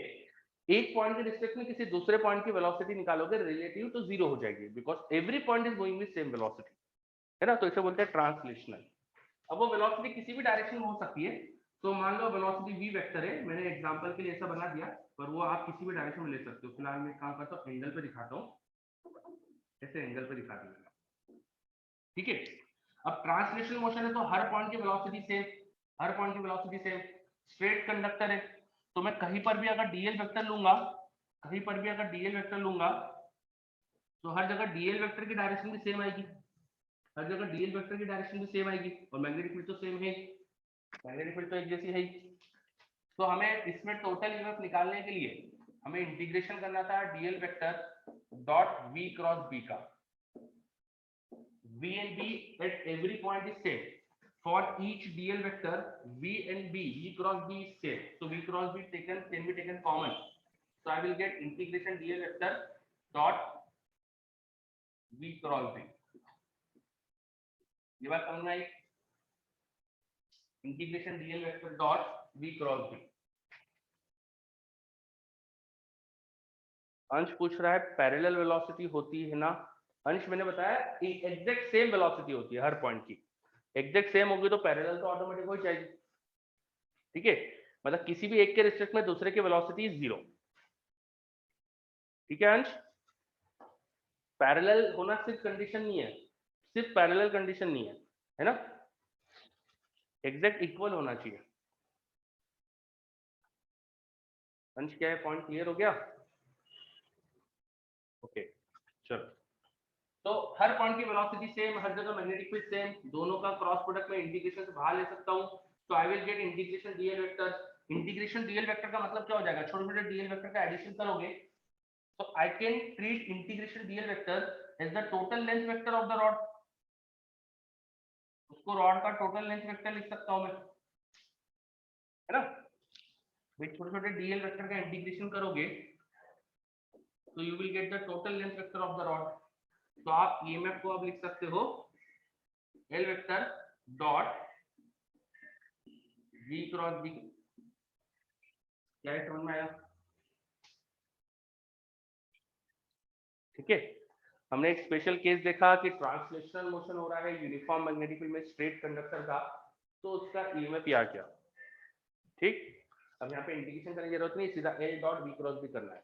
[SPEAKER 1] एक पॉइंट के रिस्पेक्ट में किसी दूसरे पॉइंट की वेलोसिटी निकालोगे रिलेटिव तो जीरो हो जाएगी, because every point is going with same velocity, है ना। तो इसे बोलते हैं ट्रांसलेशनल। अब वो वेलोसिटी किसी भी डायरेक्शन में हो सकती है। तो मान लो वेलोसिटी v वेक्टर है, मैंने एग्जांपल के लिए ऐसा बना दिया, पर वो आप किसी भी डायरेक्शन में ले सकते हो। फिलहाल मैं काम करता हूँ, एंगल पे दिखाता हूँ, ऐसे एंगल पे दिखा दिया, ठीक है। अब ट्रांसलेशनल मोशन है तो हर पॉइंट की वेलोसिटी सेम, हर पॉइंट की वेलोसिटी सेम। स्ट्रेट कंडक्टर है तो मैं कहीं पर भी अगर डीएल वेक्टर लूंगा, कहीं पर भी अगर डीएल वेक्टर लूंगा तो हर जगह डीएल वेक्टर की डायरेक्शन भी सेम आएगी, हर जगह डीएल वेक्टर की डायरेक्शन भी सेम आएगी, और मैग्नेटिक फील्ड तो सेम है, मैग्नेटिक फील्ड तो एक जैसी है। तो हमें इसमें टोटल ईएमएफ निकालने के लिए हमें इंटीग्रेशन करना था DL vector dot V cross B का, V and B at every point is same. For each DL vector, V and B, V cross B is same. So V cross B can be taken common. So I will get integration DL vector dot V cross B. ये बात समझ में आई? Integration DL vector dot V cross B. Ansh पूछ रहा है पैरेलल वेलोसिटी होती है ना? अंश मैंने बताया एग्जैक्ट सेम वेलोसिटी होती है हर पॉइंट की। एग्जैक्ट सेम होगी तो पैरेलल तो ऑटोमेटिक हो जाएगी। ठीक है, मतलब किसी भी एक के रिस्पेक्ट में दूसरे की वेलोसिटी 0। ठीक है अंश, पैरेलल होना सिर्फ कंडीशन नहीं है, सिर्फ पैरेलल कंडीशन नहीं है ना, एग्जैक्ट इक्वल होना चाहिए। अंश क्या है, पॉइंट क्लियर हो गया? ओके चलो, तो हर पॉइंट की वेलोसिटी सेम, हर जगह मैग्नेटिक फील्ड सेम, दोनों का क्रॉस प्रोडक्ट में इंटीग्रेशन से बाहर ले सकता हूं। तो I will get integration DL vector. Integration DL vector का मतलब क्या हो जाएगा, छोटे छोटे डीएल वेक्टर का एडिशन करोगे तो I can treat integration DL vector as the total length vector of the rod. उसको रॉड का टोटल लेंथ वेक्टर लिख सकता हूं मैं, है ना। भाई छोटे छोटे डीएल वेक्टर का इंटीग्रेशन करोगे तो you will get the total length vector of the rod. तो आप ईएमएफ को अब लिख सकते हो L vector dot V cross B. क्या है, समझ में आया? ठीक है, हमने एक स्पेशल केस देखा कि ट्रांसलेशनल मोशन हो रहा है यूनिफॉर्म मैग्नेटिक फील्ड में स्ट्रेट कंडक्टर का, तो उसका ईएमएफ आ गया। ठीक, अब यहाँ पे इंटीग्रेशन करने की जरूरत नहीं, सीधा L dot V cross B करना है।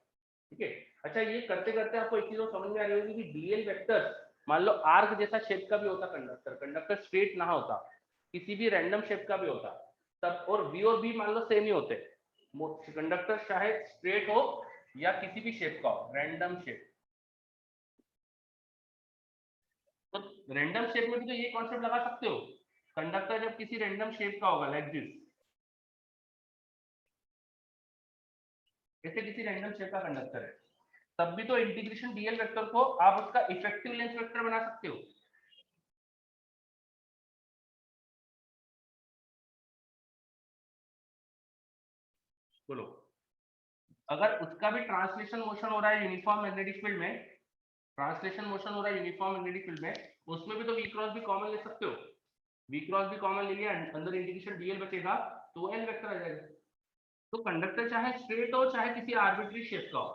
[SPEAKER 1] ठीक है, अच्छा ये करते करते आपको एक चीज समझ में आ रही होगी कि डीएल वेक्टर मान लो आर्क जैसा शेप का भी होता कंडक्टर, कंडक्टर स्ट्रेट ना होता, किसी भी रैंडम शेप का भी होता तब, और वी और बी मान लो सेम ही होते, कंडक्टर चाहे स्ट्रेट हो या किसी भी शेप का हो, रैंडम शेप। तो रैंडम शेप में भी तो ये कॉन्सेप्ट लगा सकते हो, कंडक्टर जब किसी रैंडम शेप का होगा लाइक दिस, ऐसे किसी रैंडम शेप का कंडक्टर है, तब भी तो इंटीग्रेशन डीएल वेक्टर को आप उसका इफेक्टिव लेंथ वेक्टर बना सकते हो। बोलो, अगर उसका भी ट्रांसलेशन मोशन हो रहा है यूनिफॉर्म मैग्नेटिक फील्ड में, ट्रांसलेशन मोशन हो रहा है यूनिफॉर्म मैग्नेटिक फील्ड में, उसमें भी तो वी क्रॉस भी कॉमन ले सकते हो। वी क्रॉस भी कॉमन ले लिया, अंदर इंटीग्रेशन डीएल बचेगा तो एल वेक्टर आ जाएगा। तो कंडक्टर चाहे स्ट्रेट हो चाहे किसी आर्बिट्री शेप का हो,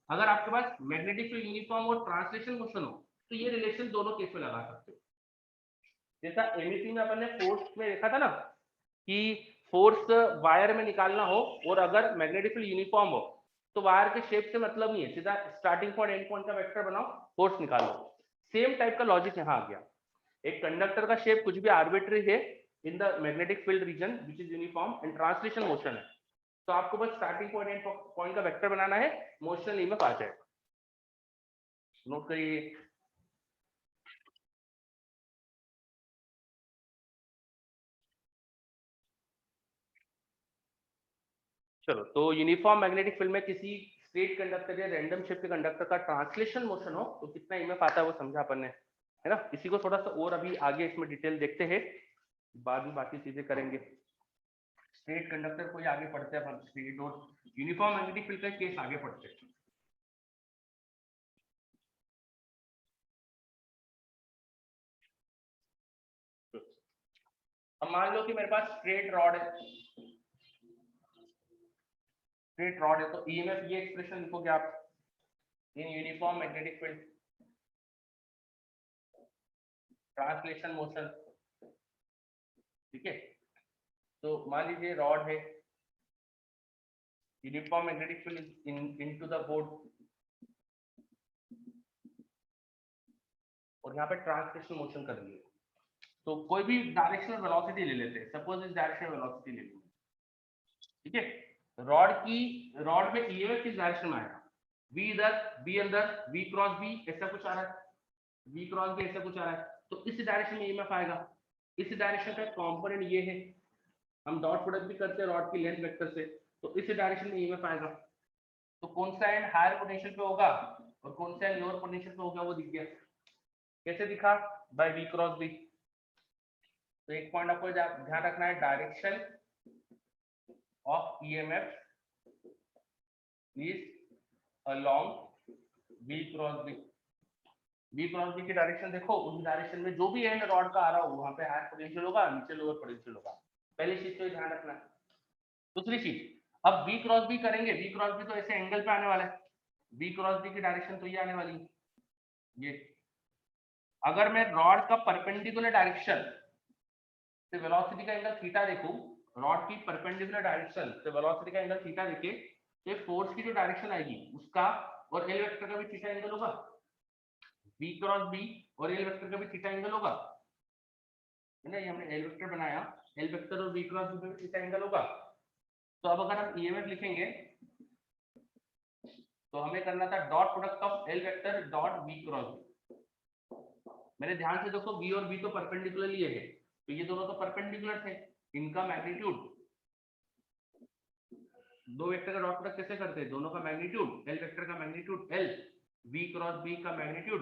[SPEAKER 1] अगर आपके पास मैग्नेटिक फील्ड यूनिफॉर्म और ट्रांसलेशन मोशन हो तो ये रिलेशन दोनों केस में लगा सकते हो। जैसा एमईपी में अपन ने फोर्स में देखा था ना कि फोर्स वायर में निकालना हो और अगर मैग्नेटिक फील्ड यूनिफॉर्म हो तो वायर के शेप से मतलब नहीं है, सीधा स्टार्टिंग पॉइंट एंड पॉइंट का वेक्टर बनाओ, फोर्स निकालो। सेम टाइप का लॉजिक यहाँ आ गया, एक कंडक्टर का शेप कुछ भी आर्बिट्री है in the magnetic field region which is uniform and translation motion है, तो आपको बस स्टार्टिंग पॉइंट एंड पॉइंट का वेक्टर बनाना है, मोशन ईएमएफ आ जाएगा। नोट करिए। चलो, तो यूनिफॉर्म मैग्नेटिक फील्ड में किसी स्ट्रेट कंडक्टर या रैंडम शेप के कंडक्टर का ट्रांसलेशन मोशन हो तो कितना ईएमएफ आता है वो समझा अपन ने, है ना। इसी को थोड़ा सा और अभी आगे इसमें डिटेल देखते हैं, बाद में बाकी चीजें करेंगे। स्ट्रेट कंडक्टर को ही आगे पढ़ते हैं अपन, स्ट्रेट और यूनिफॉर्म मैग्नेटिक फील्ड का केस आगे पढ़ते हैं। अब मान लो कि मेरे पास स्ट्रेट रॉड है, स्ट्रेट रॉड है, तो ईएमएफ ये एक्सप्रेशन लिखोगे आप in uniform magnetic field translation motion. ठीक है, तो मान लीजिए रॉड है, uniform magnetic field into the board, और यहाँ पे ट्रांसलेशन मोशन कर रही है, तो कोई भी डायरेक्शनल वेलोसिटी ले लेते हैं, सपोज इस डायरेक्शनल वेलोसिटी ले लो। ठीक है, रॉड में ईएमएफ किस डायरेक्शन में आएगा, v इधर, b अंदर, v क्रॉस b ऐसा कुछ आ रहा है, v क्रॉस b ऐसा कुछ आ रहा है, तो इस डायरेक्शन में ईएमएफ आएगा। इस डायरेक्शन का कंपोनेंट ये है, हम डॉट प्रोडक्ट भी करते हैं रॉड की लेंथ वेक्टर से, तो इस डायरेक्शन में ईएमएफ आएगा। तो कौन सा एंड हायर पोटेंशियल पे होगा और कौन सा एंड लोअर पोटेंशियल पे होगा वो दिख गया। कैसे दिखा, बाय v क्रॉस b। तो एक पॉइंट आपको ध्यान रखना है, direction of EMF is along v cross b। v cross b की डायरेक्शन देखो, उस डायरेक्शन में जो भी एंड रॉड का आ रहा हो वहां पे हायर पोटेंशियल होगा, नीचे लोअर पोटेंशियल होगा। पहली चीज तो ध्यान रखना है। दूसरी चीज, अब v क्रॉस b करेंगे, v क्रॉस b तो ऐसे एंगल पे आने वाला है, v क्रॉस b की डायरेक्शन तो ये आने वाली है, ये। अगर मैं रॉड का परपेंडिकुलर डायरेक्शन से वेलोसिटी का एंगल थीटा देखूं, रॉड की परपेंडिकुलर डायरेक्शन से वेलोसिटी का एंगल थीटा देखे, तो फोर्स की जो डायरेक्शन आएगी उसका और एल वेक्टर का भी थीटा एंगल होगा, v क्रॉस b और एल वेक्टर का भी थीटा एंगल होगा, है ना। ये हमने एल वेक्टर बनाया, एल वेक्टर और v क्रॉस b का भी थीटा एंगल होगा। तो अब अगर हम ईएमएफ लिखेंगे तो हमें करना था dot product of L vector dot v cross b। मेरे ध्यान से देखो, v और b तो परपेंडिकुलर लिए है, तो ये दोनों तो परपेंडिकुलर थे, इनका मैग्नीट्यूड, दो वेक्टर का डॉट प्रोडक्ट कैसे करते हैं, दोनों का मैग्नीट्यूड, एल वेक्टर का magnitude L, v cross b का मैग्नीट्यूड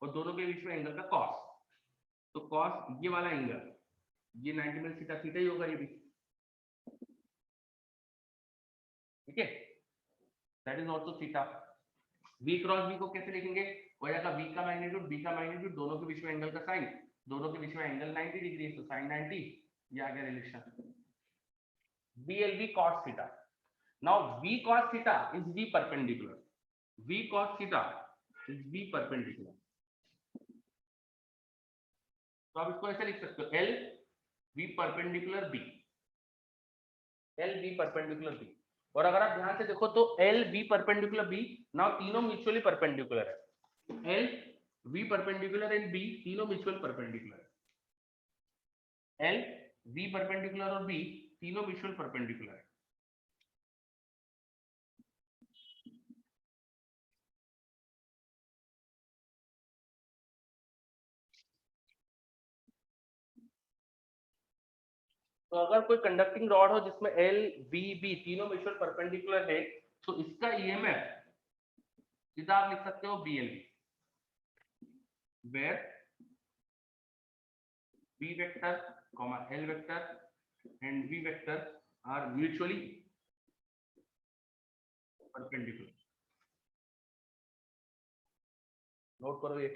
[SPEAKER 1] और दोनों के बीच में एंगल का कॉस। तो कॉस ये वाला एंगल, ये 90 मिनट थीटा थीटा ही होगा ये भी, ठीक है, that is also theta. v cross b को कैसे लिखेंगे, हो जाएगा v का मैग्नीट्यूड b का मैग्नीट्यूड, दोनों के बीच में एंगल का साइन, दोनों के बीच में एंगल 90 डिग्री है तो sin 90, ये आ गया relation blv cos theta। now v cos theta is v perpendicular, v cos theta is v perpendicular। तो आप इसको ऐसे लिख सकते हो, l v perpendicular b, l v perpendicular b। और अगर आप ध्यान से देखो तो l v perpendicular b, now तीनों म्यूचुअली परपेंडिकुलर है, l v perpendicular and b तीनों म्यूचुअल परपेंडिकुलर है, l v perpendicular और b तीनों म्यूचुअल परपेंडिकुलर है। तो अगर कोई कंडक्टिंग रॉड हो जिसमें L, B, B तीनों म्यूचुअल परपेंडिकुलर है, तो इसका ईएमएफ सीधा आप लिख सकते हो BLV, where B vector, L vector and V vector are mutually perpendicular। Note करो ये।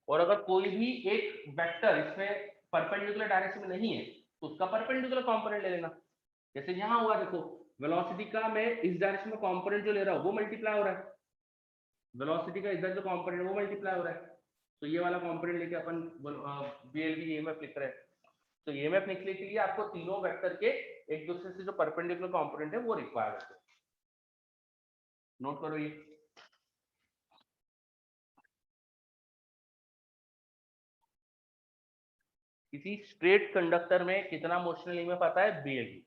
[SPEAKER 1] और अगर कोई भी एक वेक्टर इसमें परपेंडिकुलर डायरेक्शन में नहीं है तो उसका परपेंडिकुलर कंपोनेंट ले लेना। जैसे यहाँ हुआ, देखो वेलोसिटी का मैं इस डायरेक्शन में कंपोनेंट जो ले रहा हूँ वो मल्टीप्लाई हो रहा है, वेलोसिटी का इधर जो कंपोनेंट है वो मल्टीप्लाई हो रहा है, तो ये वाला कंपोनेंट लेके अपन BLV ईएमएफ लिख रहे हैं। तो ईएमएफ निकलने के लिए आपको तीनों वेक्टर के एक दूसरे से जो परपेंडिकुलर कंपोनेंट है वो रिक्वायर है। नोट करो ये। किसी स्ट्रेट कंडक्टर में कितना मोशनल ईएमएफ आता है, BLV।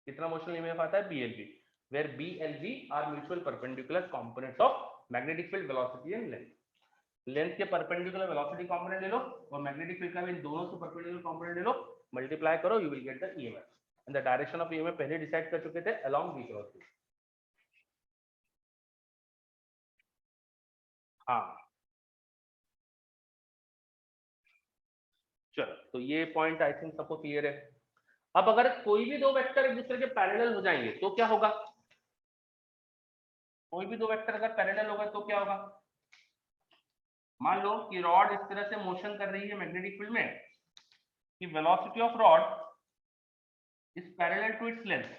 [SPEAKER 1] कितना मोशनल ईएमएफ आता है, BLV, where BLV are mutual perpendicular components of magnetic field velocity and length। Length के परपेंडिकुलर वेलोसिटी कंपोनेंट ले लो और मैग्नेटिक फील्ड का भी इन दोनों से परपेंडिकुलर कंपोनेंट ले लो, मल्टीप्लाई करो, you will get the EMF. And the direction of EMF पहले डिसाइड कर चुके थे, अलोंग v क्रॉस b। हाँ चलो, तो ये पॉइंट आई थिंक सबको क्लियर है। अब अगर कोई भी दो वेक्टर एक दूसरे के पैरेलल हो जाएंगे तो क्या होगा, कोई भी दो वेक्टर अगर पैरेलल होगा तो क्या होगा, मान लो कि रॉड इस तरह से मोशन कर रही है मैग्नेटिक फील्ड में कि velocity of rod is parallel to its length,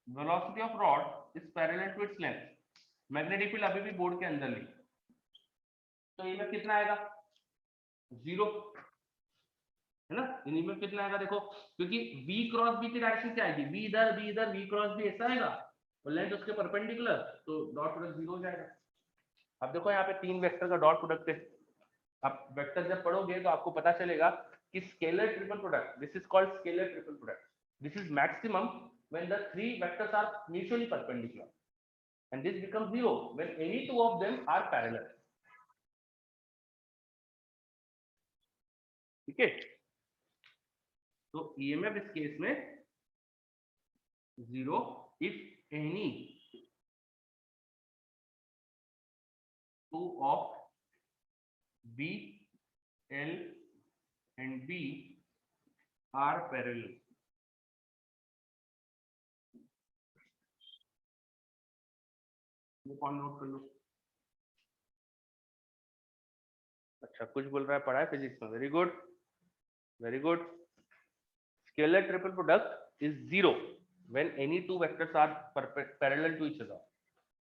[SPEAKER 1] velocity of rod is parallel to its length। Magnetic field अभी भी बोर्ड के अंदर ली, तो ईएमएफ कितना आएगा, 0, है ना। ईएमएफ कितना आएगा देखो, क्योंकि v क्रॉस b की डायरेक्शन क्या आएगी, v इधर v क्रॉस b ऐसा आएगा और लेंथ उसके परपेंडिकुलर, तो डॉट प्रोडक्ट 0 हो जाएगा। अब देखो यहाँ पे तीन वेक्टर का डॉट प्रोडक्ट है, आप वेक्टर जब पढ़ोगे तो आपको पता चलेगा कि scalar triple product, this is called scalar triple product, this is maximum when the three vectors are mutually perpendicular and this becomes 0 when any two of them are parallel। ठीक है, तो ईएमएफ इस केस में 0 if any two of B, L and B are parallel. ये कौन नोट कर लो। अच्छा कुछ बोल रहा है, पढ़ा है फिजिक्स में, very good very good. Scalar triple product is zero when any two vectors are parallel to each other,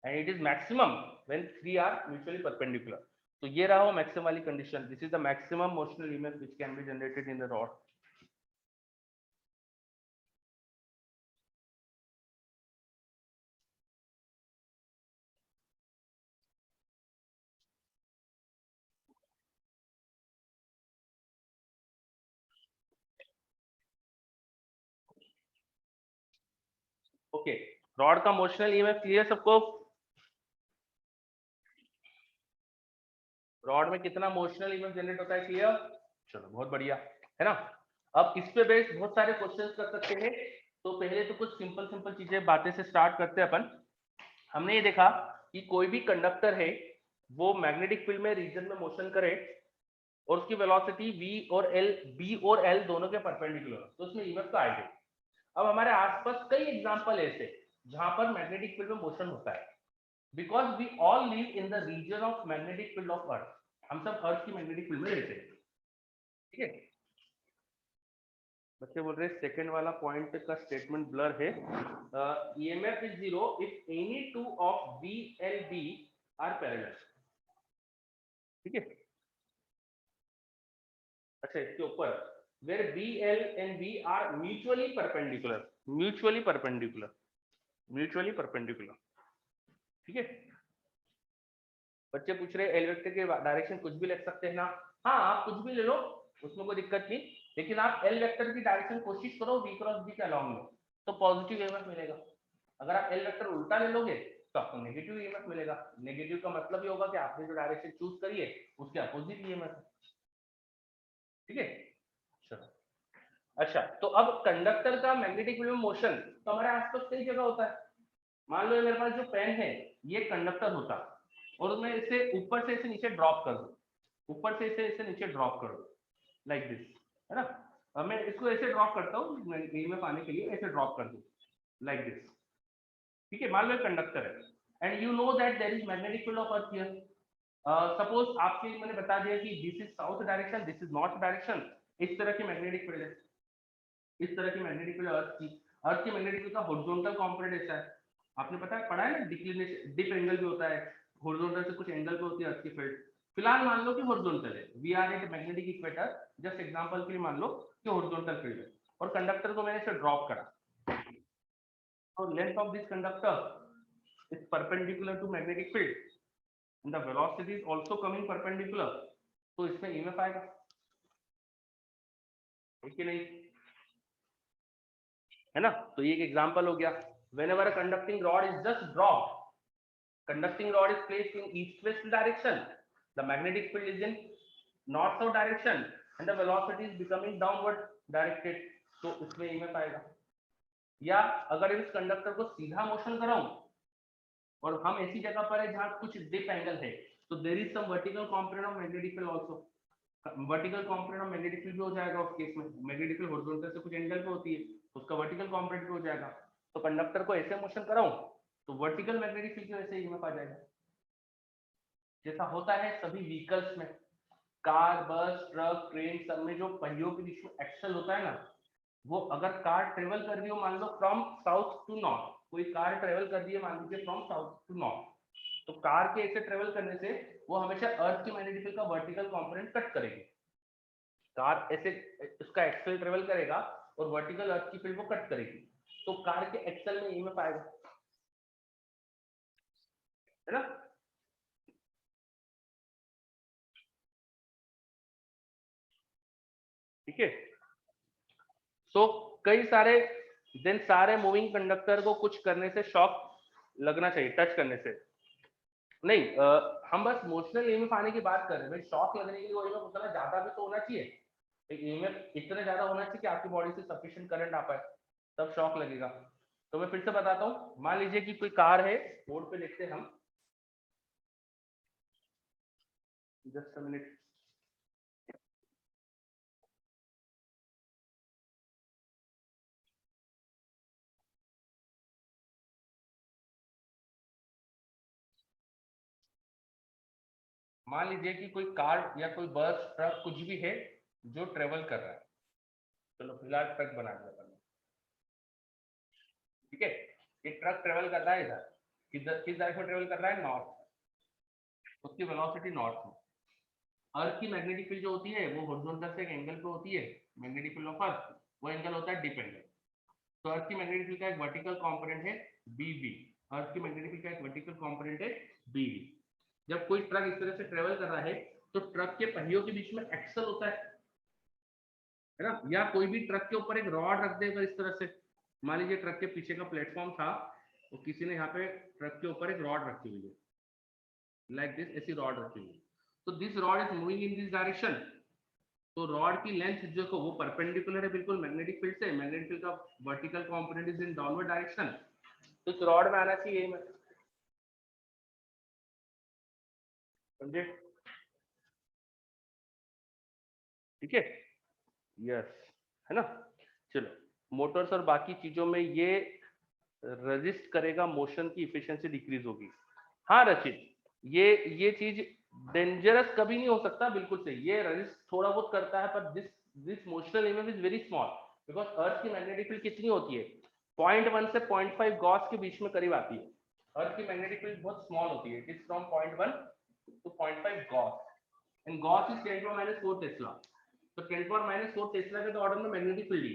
[SPEAKER 1] and it is maximum when three are mutually perpendicular. तो ये रहा वो मैक्सिमम वाली condition. This is the maximum motional EMF which can be generated in the rod. Okay, rod का मोशनल ईएमएफ क्लियर सबको? रॉड में कितना मोशनल ईएमएफ जनरेट होता है, क्लियर? चलो बहुत बढ़िया, है ना। अब इस पे बेस्ड बहुत सारे क्वेश्चंस कर सकते हैं। तो पहले तो कुछ सिंपल सिंपल चीजें बातें से स्टार्ट करते हैं अपन। हमने ये देखा कि कोई भी कंडक्टर है वो मैग्नेटिक फील्ड में रीजन में मोशन करे और उसकी वेलोसिटी बी और एल दोनों के परपेंडिकुलर, तो उसमें ईएमएफ का आएगा। अब हमारे आसपास कई एग्जांपल ऐसे जहां पर मैग्नेटिक फील्ड में मोशन होता है, because we all live in the region of magnetic field of earth. हम सब अर्थ की मैग्नेटिक फील्ड में रहते हैं, ठीक है। बच्चे बोल रहे हैं सेकंड वाला पॉइंट का स्टेटमेंट ब्लर है। EMF is zero if any two of B L B are parallel, ठीक है। अच्छा इसके ऊपर where B L and B are mutually perpendicular, mutually perpendicular, mutually perpendicular, ठीक है। बच्चे पूछ रहे एल वेक्टर के डायरेक्शन कुछ भी लिख सकते हैं ना? हाँ आप कुछ भी ले लो, उसमें कोई दिक्कत नहीं, लेकिन आप एल वेक्टर की डायरेक्शन कोशिश करो वी क्रॉस बी के अलॉन्ग में, तो पॉजिटिव ईएमएफ मिलेगा। अगर आप एल वेक्टर उल्टा ले लोगे तो आपको नेगेटिव ईएमएफ मिलेगा। नेगेटिव का मतलब ये होगा कि आपने जो डायरेक्शन चूज करी है उसके अपोजिट ईएमएफ, ठीक है। चलो अच्छा, तो अब कंडक्टर का मैग्नेटिक फील्ड में मोशन तो हमारे आसपास कई जगह होता है। मान लो मेरे पास जो पेन है ये कंडक्टर होता और मैं इसे ऊपर से इसे नीचे ड्रॉप कर दूं, ऊपर से इसे नीचे ड्रॉप कर दूं लाइक दिस, है ना। अब मैं इसको ऐसे ड्रॉप करता हूँ ईएमएफ आने के लिए, ऐसे ड्रॉप कर दूं लाइक दिस, ठीक है। मान लो कंडक्टर है and you know that there is magnetic field of earth here. Suppose आपके मैंने बता दिया कि this is south direction, this is north direction, इस तरह की मैग्नेटिक फील्ड है, इस तरह की मैग्नेटिक फील्ड अर्थ की मैग्नेटिक फील्ड का हॉरिजॉन्टल कंपोनेंट ऐसा है। आपने पता है पढ़ा है ना, डिक्लिनेशन डिप एंगल भी होता है, हॉरिजॉन्टल से कुछ एंगल पे होती है अर्थ की फील्ड। फिलहाल मान लो कि हॉरिजॉन्टल है, we are at magnetic equator, just example के लिए मान लो कि हॉरिजॉन्टल फील्ड है और कंडक्टर को मैंने इसे ड्रॉप करा, तो length of this conductor is perpendicular to magnetic field and the velocity is also coming perpendicular, तो इसमें ईएमएफ आएगा, है कि नहीं, है ना। तो ये एक एग्जांपल हो गया। whenever a conducting rod is just dropped, conducting rod is placed in east west direction, the magnetic field is in north south direction and the velocity is becoming downward directed, तो इसमें ईएमएफ आएगा। या अगर इस कंडक्टर को सीधा मोशन कराऊं और हम ऐसी जगह पर है जहां कुछ डिप एंगल है, तो there is some vertical component of magnetic field also, vertical component of magnetic field भी हो जाएगा उस केस में। मैग्नेटिक फील्ड हॉरिजॉन्टल से कुछ एंगल पे होती है, उसका वर्टिकल कंपोनेंट भी हो जाएगा। तो कंडक्टर को ऐसे मोशन कराऊं तो वर्टिकल मैग्नेटिक फील्ड की वजह से ईएमएफ आ जाएगा, जैसा होता है सभी व्हीकल्स में, कार बस ट्रक ट्रेन सब में जो पहियों के बीच में एक्सल होता है ना, वो अगर कार ट्रेवल कर रही हो मान लो फ्रॉम साउथ टू नॉर्थ, कोई कार ट्रेवल कर रही है मान लीजिए फ्रॉम साउथ टू नॉर्थ, तो कार के ऐसे ट्रेवल करने से वो हमेशा अर्थ की मैग्नेटिक फील्ड का वर्टिकल कंपोनेंट कट करेगी। कार ऐसे उसका एक्सेल ट्रेवल करेगा और वर्टिकल अर्थ की फील्ड वो कट करेगी, तो कार के एक्सेल में ईएमएफ आएगा, है ना। ठीक है, सो कई सारे देन सारे मूविंग कंडक्टर को कुछ करने से शॉक लगना चाहिए, टच करने से नहीं। हम बस मोशनल ईएमएफ आने की बात कर रहे हैं भाई, शॉक लगने के लिए वो ईएमएफ उतना ज्यादा भी तो होना चाहिए, ईएमएफ इतना ज्यादा होना चाहिए कि आपकी बॉडी से सफिशिएंट करंट आ पाए, तब शॉक लगेगा। तो मैं फिर से बताता हूँ, मान लीजिए कि कोई कार है, बोर्ड पे लिखते हैं हम, जस्ट अ मिनट, मान लीजिए कि कोई कार या कोई बस ट्रक कुछ भी है जो ट्रेवल कर रहा है, चलो फिलहाल ट्रक बना दिया मैंने, ठीक है। ये ट्रक ट्रेवल कर रहा है इधर, किस डायरेक्शन में ट्रेवल कर रहा है, नॉर्थ, उसकी वेलोसिटी नॉर्थ में। अर्थ की मैग्नेटिक फील्ड जो होती है वो हॉरिजॉन्टल से एक एंगल पे होती है, मैग्नेटिक फील्ड ऑफ अर्थ, वो एंगल होता है डिपेंडेंट। तो अर्थ की मैग्नेटिक फील्ड का एक वर्टिकल कंपोनेंट है बीबी, अर्थ की मैग्नेटिक फील्ड का एक वर्टिकल कंपोनेंट है बीबी। जब कोई ट्रक इस तरह से ट्रेवल कर रहा है तो ट्रक के पहियों के बीच में एक्सल होता है ना, या कोई भी ट्रक के ऊपर एक रॉड रख देगा इस तरह से। मान लीजिए ट्रक के पीछे का प्लेटफॉर्म था, तो किसी ने यहाँ पे ट्रक के ऊपर एक रॉड रखी हुई है, लाइक दिस, ऐसी रॉड रखी हुई है। तो this rod is moving in this direction, तो रॉड की लेंथ जो को वो परपेंडिकुलर है बिल्कुल मैग्नेटिक फील्ड से, मैग्नेटिक फील्ड का vertical component is in downward direction, तो इस रॉड में आना चाहिए, समझे, ठीक है, यस, है ना। चलो, मोटर्स और बाकी चीजों में ये रेजिस्ट करेगा, मोशन की इफिशिएंसी डिक्रीज होगी। हाँ रचित, ये चीज डेंजरस कभी नहीं हो सकता, बिल्कुल सही, ये रेजिस्ट थोड़ा बहुत करता है, पर this motional EMF is very small, because अर्थ की मैग्नेटिक फील्ड कितनी होती है, 0.1 से 0.5 गॉस के बीच में करीब आती है। अर्थ की मैग्नेटिक फील्ड बहुत स्मॉल होती है, it is from 0.1 to 0.5 gauss, and gauss is 10⁻⁴ tesla, तो 10⁻⁴ टेस्ला के तो ऑर्डर में मैग्नेटिक फील्ड है,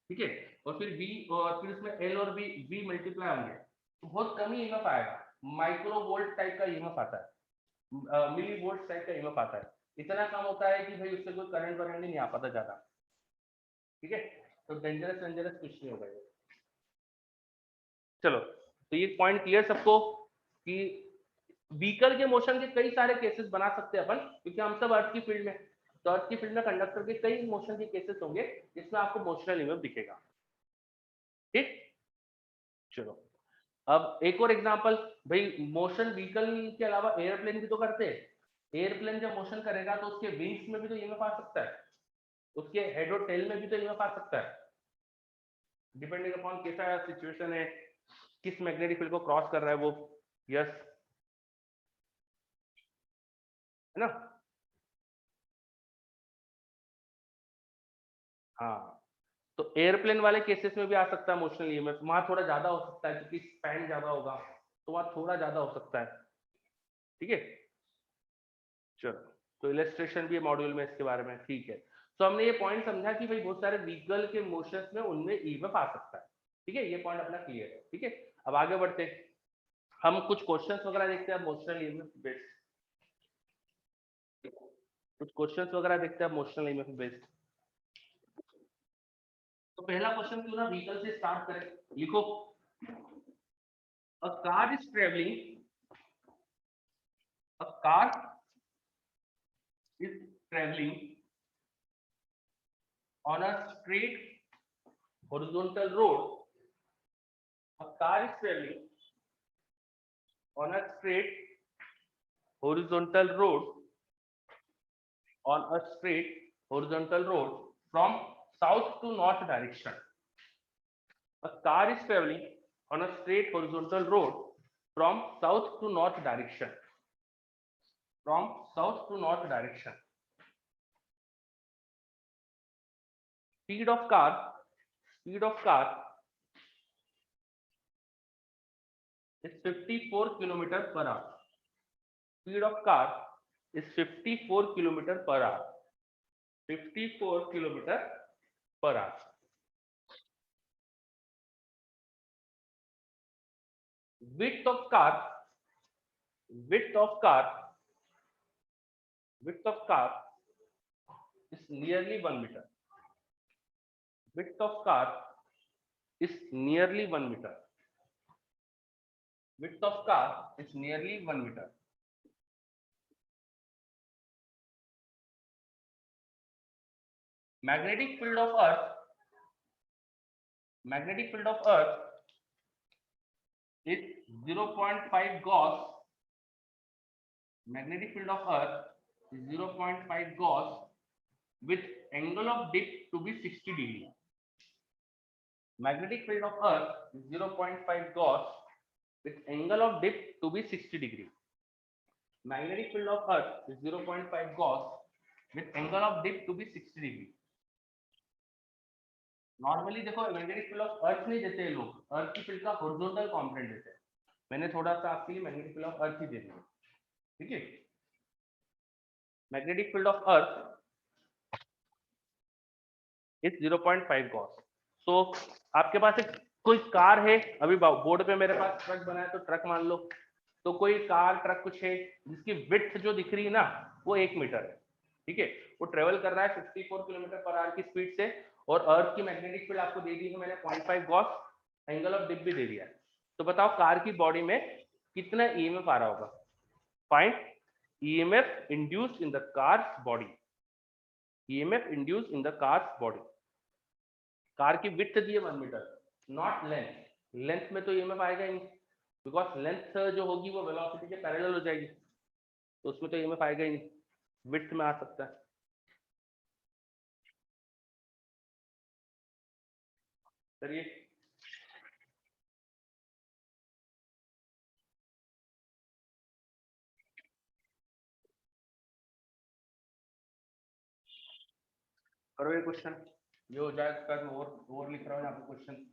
[SPEAKER 1] ठीक है। और फिर बी, और फिर उसमें एल और बी मल्टीप्लाई होंगे, तो बहुत कम ही ईएमएफ आएगा, माइक्रो वोल्ट टाइप का ईएमएफ आता है, मिली वोल्ट टाइप का ईएमएफ आता है, इतना कम होता है कि भाई उससे कोई करंट वरेंट नहीं आ पाता ज्यादा, ठीक है। तो डेंजरस कुछ नहीं होगा ये। चलो, तो ये पॉइंट क्लियर सबको कि व्हीकल के मोशन के कई सारे केसेस बना सकते हैं अपन, क्योंकि हम सब अर्थ की फील्ड में, तो अर्थ की फील्ड में कंडक्टर के कई मोशन के केसेस होंगे जिसमें आपको मोशनल ईएमएफ दिखेगा, ठीक। चलो, अब एक और एग्जांपल, भाई मोशन व्हीकल के अलावा एयरप्लेन भी तो करते हैं, एयरप्लेन जब मोशन करेगा तो उसके विंग्स में भी तो ईएमएफ आ सकता है, उसके हेड और टेल में भी तो ईएमएफ आ सकता है, डिपेंडिंग अपॉन कैसा सिचुएशन है, किस मैग्नेटिक फील्ड को क्रॉस कर रहा है वो, यस, है ना। हाँ, तो एयरप्लेन वाले केसेस में भी आ सकता है मोशनल ईएमएफ, वहां थोड़ा ज्यादा हो सकता है क्योंकि स्पैन ज्यादा होगा, तो वहां थोड़ा ज्यादा हो सकता है, ठीक है। चलो, तो इलस्ट्रेशन भी है मॉड्यूल में इसके बारे में, ठीक है। तो हमने ये पॉइंट समझा कि भाई बहुत सारे व्हीकल के मोशंस में उनमें ईएमएफ आ सकता है, ठीक है, ये पॉइंट अपना क्लियर है, ठीक है। अब आगे बढ़ते हैं, हम कुछ क्वेश्चंस वगैरह देखते हैं मोशनल ईएमएफ बेस्ड, कुछ क्वेश्चंस वगैरह देखते हैं मोशनल ईएमएफ बेस्ड। तो पहला क्वेश्चन क्यों ना व्हीकल से स्टार्ट करें, लिखो, a car is travelling, a car is traveling on a straight horizontal road, a car is traveling on a straight horizontal road, on a straight horizontal road from south to north direction, a car is traveling on a straight horizontal road from south to north direction, from south to north direction, speed of car, speed of car is 54 kilometer per hour, speed of car is 54 kilometer per hour, 54 kilometer per hour. Width of car, width of car, width of car is nearly 1 meter. Width of car is nearly 1 meter. Width of car is nearly 1 meter. Magnetic field of Earth, magnetic field of Earth is 0.5 Gauss. Magnetic field of Earth is 0.5 Gauss with angle of dip to be 60 degree. Magnetic field of Earth is 0.5 Gauss with angle of dip to be 60 degree. magnetic field of earth is 0.5 Gauss with angle of dip to be 60 degree. Normally देखो मैग्नेटिक फील्ड ऑफ अर्थ नहीं देते लोग, अर्थ की फील्ड का हॉरिजॉन्टल कंपोनेंट देते हैं। मैंने थोड़ा सा आपके लिए मैग्नेटिक फील्ड ऑफ अर्थ ही दे दिया, ठीक है। Magnetic field of earth is 0.5 gauss. So आपके पास एक कोई कार है, अभी बोर्ड पे मेरे पास ट्रक बना है तो ट्रक मान लो, तो कोई कार ट्रक कुछ है जिसकी विड्थ जो दिख रही है ना वो 1 मीटर है, ठीक है। वो ट्रेवल कर रहा है 54 किलोमीटर पर आवर की स्पीड से, और अर्थ की मैग्नेटिक फील्ड आपको दे दी है मैंने 0.5 गॉस, एंगल ऑफ डिप भी दे दिया है। तो बताओ कार की बॉडी में कितना ईएमएफ आ रहा होगा। Find EMF induced in the cars body, EMF induced in the cars body. Car की विड्थ दी है 1 मीटर, नॉट लेंथ। लेंथ में तो ईएमएफ आएगा ही नहीं, बिकॉज लेंथ जो होगी वो वेलोसिटी के पैरेलल हो जाएगी, तो उसमें तो ईएमएफ आएगा ही नहीं, विड्थ में आ सकता है। चलिए करो ये क्वेश्चन, ये हो जाए उसका और लिख रहा हूँ यहाँ पे क्वेश्चन।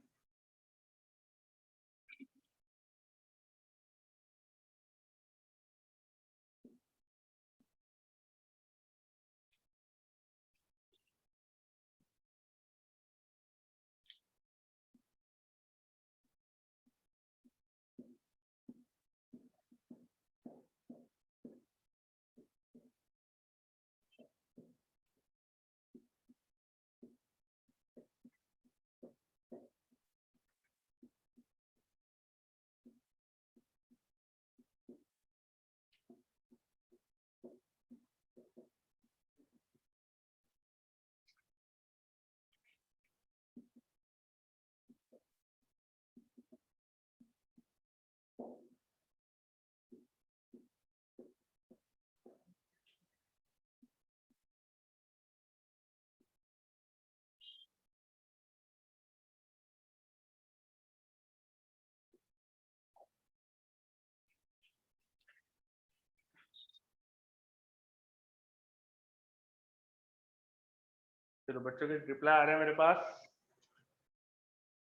[SPEAKER 1] चलो बच्चों के रिप्लाई आ रहे हैं मेरे पास।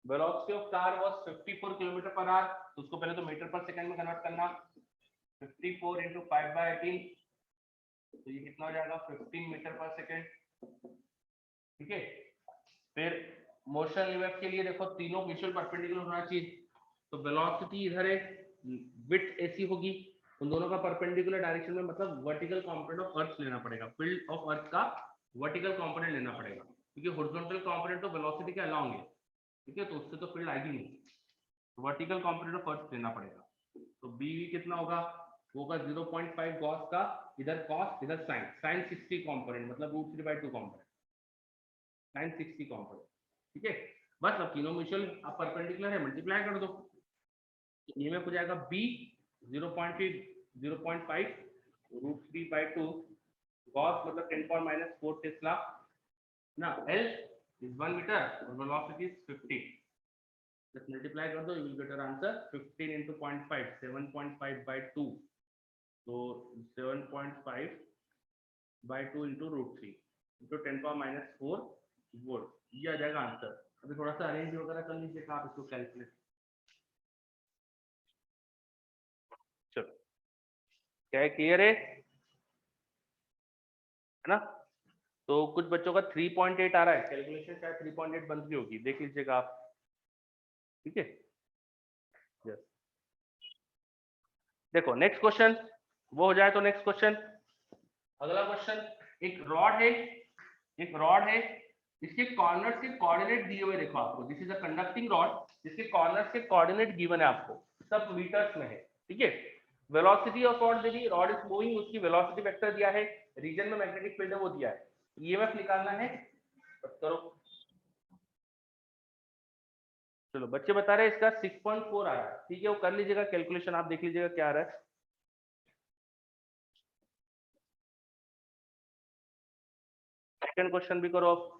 [SPEAKER 1] Velocity of car was 54 kilometre per hour, तो उसको पहले तो मीटर पर सेकंड में कन्वर्ट करना, 54 into 5/18, तो ये कितना हो जाएगा 15 मीटर पर सेकंड, ठीक है। फिर मोशन यूएफ के लिए देखो तीनों म्यूचुअल परपेंडिकुलर होना चाहिए, तो वेलोसिटी इधर है, विड्थ ऐसी होगी, उन दोनों का परपेंडिकुलर डायरेक्शन में, मतलब वर्टिकल कंपोनेंट ऑफ अर्थ लेना पड़ेगा, फील्ड ऑफ अर्थ का वर्टिकल कंपोनेंट लेना पड़ेगा, क्योंकि हॉरिजॉन्टल कंपोनेंट तो वेलोसिटी के अलाउंग है, ठीक है, तो उससे तो फील्ड आएगी नहीं, वर्टिकल कंपोनेंट ऑफ अर्थ लेना पड़ेगा। तो बी कितना होगा, वो होगा 0.5 गॉस का, इधर कॉस इधर साइन, साइन 60 कंपोनेंट मतलब √3/2 कंपोनेंट, साइन 60 कंपोनेंट, ठीक है। बस अब तीनों म्यूचुअल आप परपेंडिकुलर है, मल्टीप्लाई कर दो, ये में हो जाएगा बी 0.5 √3/2 गॉस मतलब 10⁻⁴ टेस्ला ना, एल इज 1 मीटर और वेलोसिटी इज 50, just multiply कर दो, you will get your answer 15 into 0.5 7.5/2, so 7.5/2 into √3 into 10⁻⁴ volt, ये आ जाएगा आंसर। अभी थोड़ा सा अरेंज वगैरह कर लीजिएगा आप इसको कैलकुलेट। चलो क्या क्लियर है ना। तो कुछ बच्चों का 3.8 आ रहा है, कैलकुलेशन शायद 3.8 बन रही होगी, देख लीजिएगा आप, ठीक है। यस देखो नेक्स्ट क्वेश्चन वो हो जाए तो नेक्स्ट क्वेश्चन, अगला क्वेश्चन, एक रॉड है, इसके कॉर्नर के कोऑर्डिनेट दिए हुए, देखो आपको this is a conducting rod, जिसके कॉर्नर के कोऑर्डिनेट गिवन है आपको, सब मीटर्स में है, ठीक है। Velocity of rod they the, rod is moving, उसकी वेलोसिटी वेक्टर दिया है, रीजन में मैग्नेटिक फील्ड है वो दिया है, ईएमएफ निकालना है, करो। चलो बच्चे बता रहे हैं इसका 6.4 आ रहा है, ठीक है, वो कर लीजिएगा कैलकुलेशन, आप देख लीजिएगा क्या आ रहा है। सेकंड क्वेश्चन भी करो आप।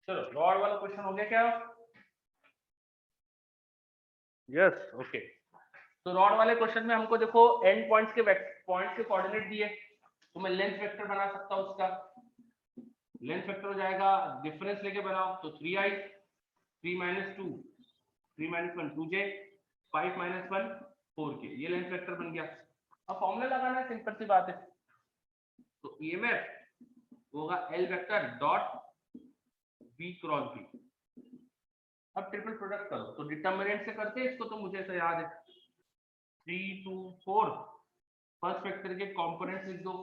[SPEAKER 1] चलो रॉड वाला क्वेश्चन हो गया क्या? Yes okay. तो रॉड वाले क्वेश्चन में हमको देखो एंड पॉइंट्स के कोऑर्डिनेट दिए, तो मैं लेंथ वेक्टर बना सकता हूं। उसका लेंथ वेक्टर हो जाएगा, डिफरेंस लेके बनाओ तो 3i, 3 - 2 3 - 1 2j, 5 - 1 4k, ये लेंथ वेक्टर बन गया। अब फॉर्मूला लगाना है, सिंपल सी बात है। तो ईएमएफ होगा L vector dot B cross B. अब ट्रिपल प्रोडक्ट करो, तो डिटर्मिनेंट से करते हैं इसको, तो मुझे ऐसा याद है 3 2 4, फर्स्ट वेक्टर के कंपोनेंट्स लिख दो,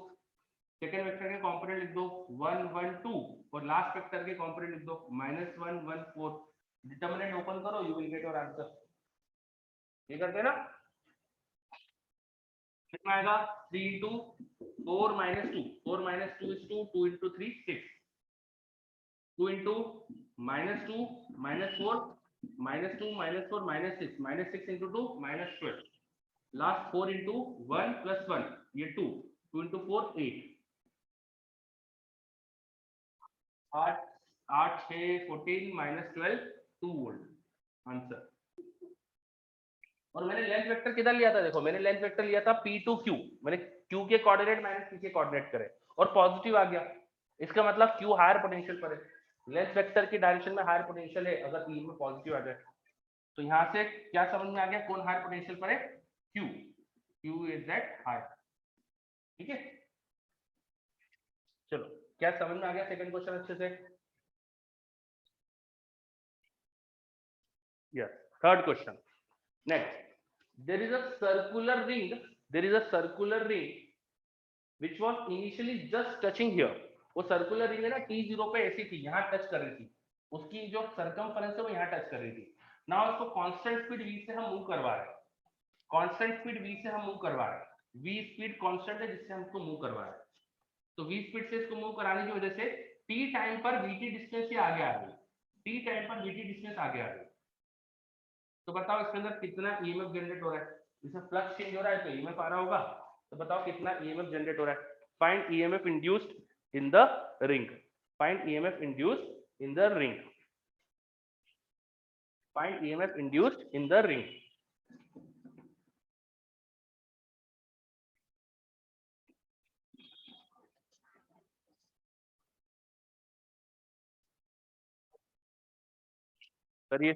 [SPEAKER 1] सेकंड वेक्टर के कंपोनेंट लिख दो 1 1 2, और लास्ट वेक्टर के कंपोनेंट लिख दो -1 1 4। डिटर्मिनेंट ओपन करो, you will get your answer. ये करते हैं ना, कितना आएगा 3 into 4 - 2, 4 - 2 is 2, 2 into 3 6, 2 into -2 -4 -2 -4 -6, -6 into 2 -12, last 4 into 1 plus 1, ये 2, 2 into 4 8, 8 8 6 14 -12 2 वोल्ट आंसर। और मैंने लेंथ वेक्टर किधर लिया था? देखो मैंने लेंथ वेक्टर लिया था P to Q, मैंने Q के कोऑर्डिनेट माइनस P के कोऑर्डिनेट करे और पॉजिटिव आ गया, इसका मतलब Q हायर पोटेंशियल पर है। लेंथ वेक्टर की डायरेक्शन में हायर पोटेंशियल है अगर P में पॉजिटिव आ जाए। तो यहाँ से क्या समझ में आ गया, कौन हायर पोटेंशियल पर है? Q, Q is that higher. ठीक है, चलो क्या समझ में आ गया सेकंड क्वेश्चन अच्छे से? Yes. Third question next, there is a circular ring, there is a circular ring which was initially just touching here। वो सर्कुलर रिंग है ना, T0 पे ऐसी थी, यहाँ टच कर रही थी, उसकी जो सरकमफेरेंस है वो यहाँ टच कर रही थी ना। उसको कांस्टेंट स्पीड v से हम मूव करवा रहे हैं, कांस्टेंट स्पीड v से हम मूव करवा रहे हैं, v स्पीड कांस्टेंट है जिससे हम इसको मूव करवा रहे हैं। तो v स्पीड से इसको मूव कराने की वजह से t टाइम पर vt डिस्टेंस से आगे आ गई, t टाइम पर vt डिस्टेंस आगे आ गई। तो बताओ इसके अंदर कितना ईएमएफ जनरेट हो रहा है? इसमें फ्लक्स चेंज हो रहा है तो ईएमएफ आ रहा होगा, तो बताओ कितना ईएमएफ जनरेट हो रहा है? Find EMF induced in the ring, find EMF induced in the ring, find EMF induced in the ring. करिए।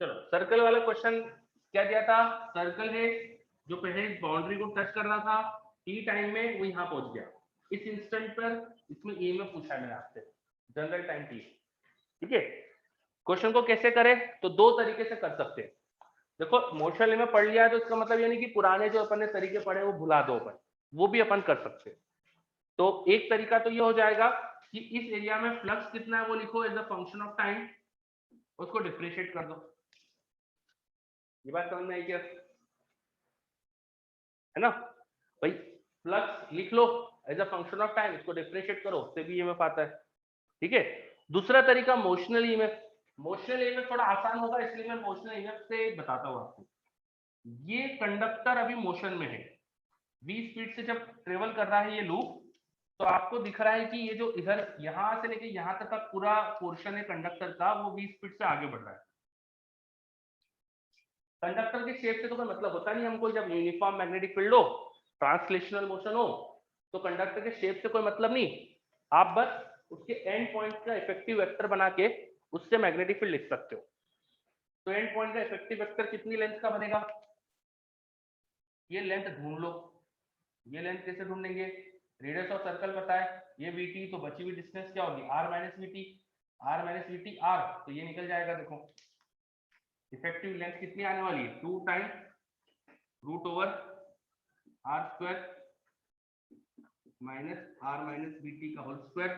[SPEAKER 1] चलो सर्कल वाला क्वेश्चन क्या दिया था? सर्कल है जो पहले बाउंड्री को टच कर रहा था, टी टाइम में वो यहाँ पहुंच गया, इस इंस्टेंट पर इसमें ईएमएफ पूछा है मैंने आपसे, जनरल टाइम टी। ठीक है, क्वेश्चन को कैसे करें? तो दो तरीके से कर सकते हैं। देखो मोशन में पढ़ लिया है तो इसका मतलब ये नहीं कि पुराने जो अपन ने तरीके पढ़े वो भुला दो अपन, वो भी अपन कर सकते हैं। तो एक तरीका तो ये हो जाएगा कि इस एरिया में फ्लक्स कितना है वो लिखो as a function of time, उसको डिफरेंशिएट कर दो। ये बात समझ में आई क्या? है ना भाई, फ्लक्स लिख लो as a function of time, इसको डिफरेंशिएट करो, उससे भी ईएमएफ आता है। ठीक है, दूसरा तरीका मोशनल ईएमएफ। मोशनल ईएमएफ थोड़ा आसान होगा, इसलिए मैं मोशनल ईएमएफ से बताता हूँ आपको। ये कंडक्टर अभी मोशन में है, v स्पीड से जब ट्रेवल कर रहा है ये लूप, तो आपको दिख रहा है कि ये जो इधर यहां से लेके यहां तक का पूरा पोर्शन है कंडक्टर का, वो v स्पीड से आगे बढ़ रहा है। कंडक्टर के शेप से तो कोई मतलब होता नहीं हमको, जब यूनिफॉर्म मैग्नेटिक फील्ड हो, ट्रांसलेशनल मोशन हो, तो कंडक्टर के शेप से कोई मतलब नहीं। आप बस उसके एंड पॉइंट का इफेक्टिव वेक्टर बना के उससे मैग्नेटिक फील्ड लिख सकते हो। तो एंड पॉइंट का इफेक्टिव वेक्टर कितनी लेंथ का बनेगा, ये लेंथ ढूंढ लो। ये लेंथ कैसे ढूंढेंगे, रेडियस ऑफ सर्कल पता है, ये vt, तो बची हुई डिस्टेंस क्या होगी, r minus VT, r minus VT r, तो ये निकल जाएगा। देखो इफेक्टिव लेंथ कितनी आने वाली है, 2 time root over r square minus r minus VT का whole square,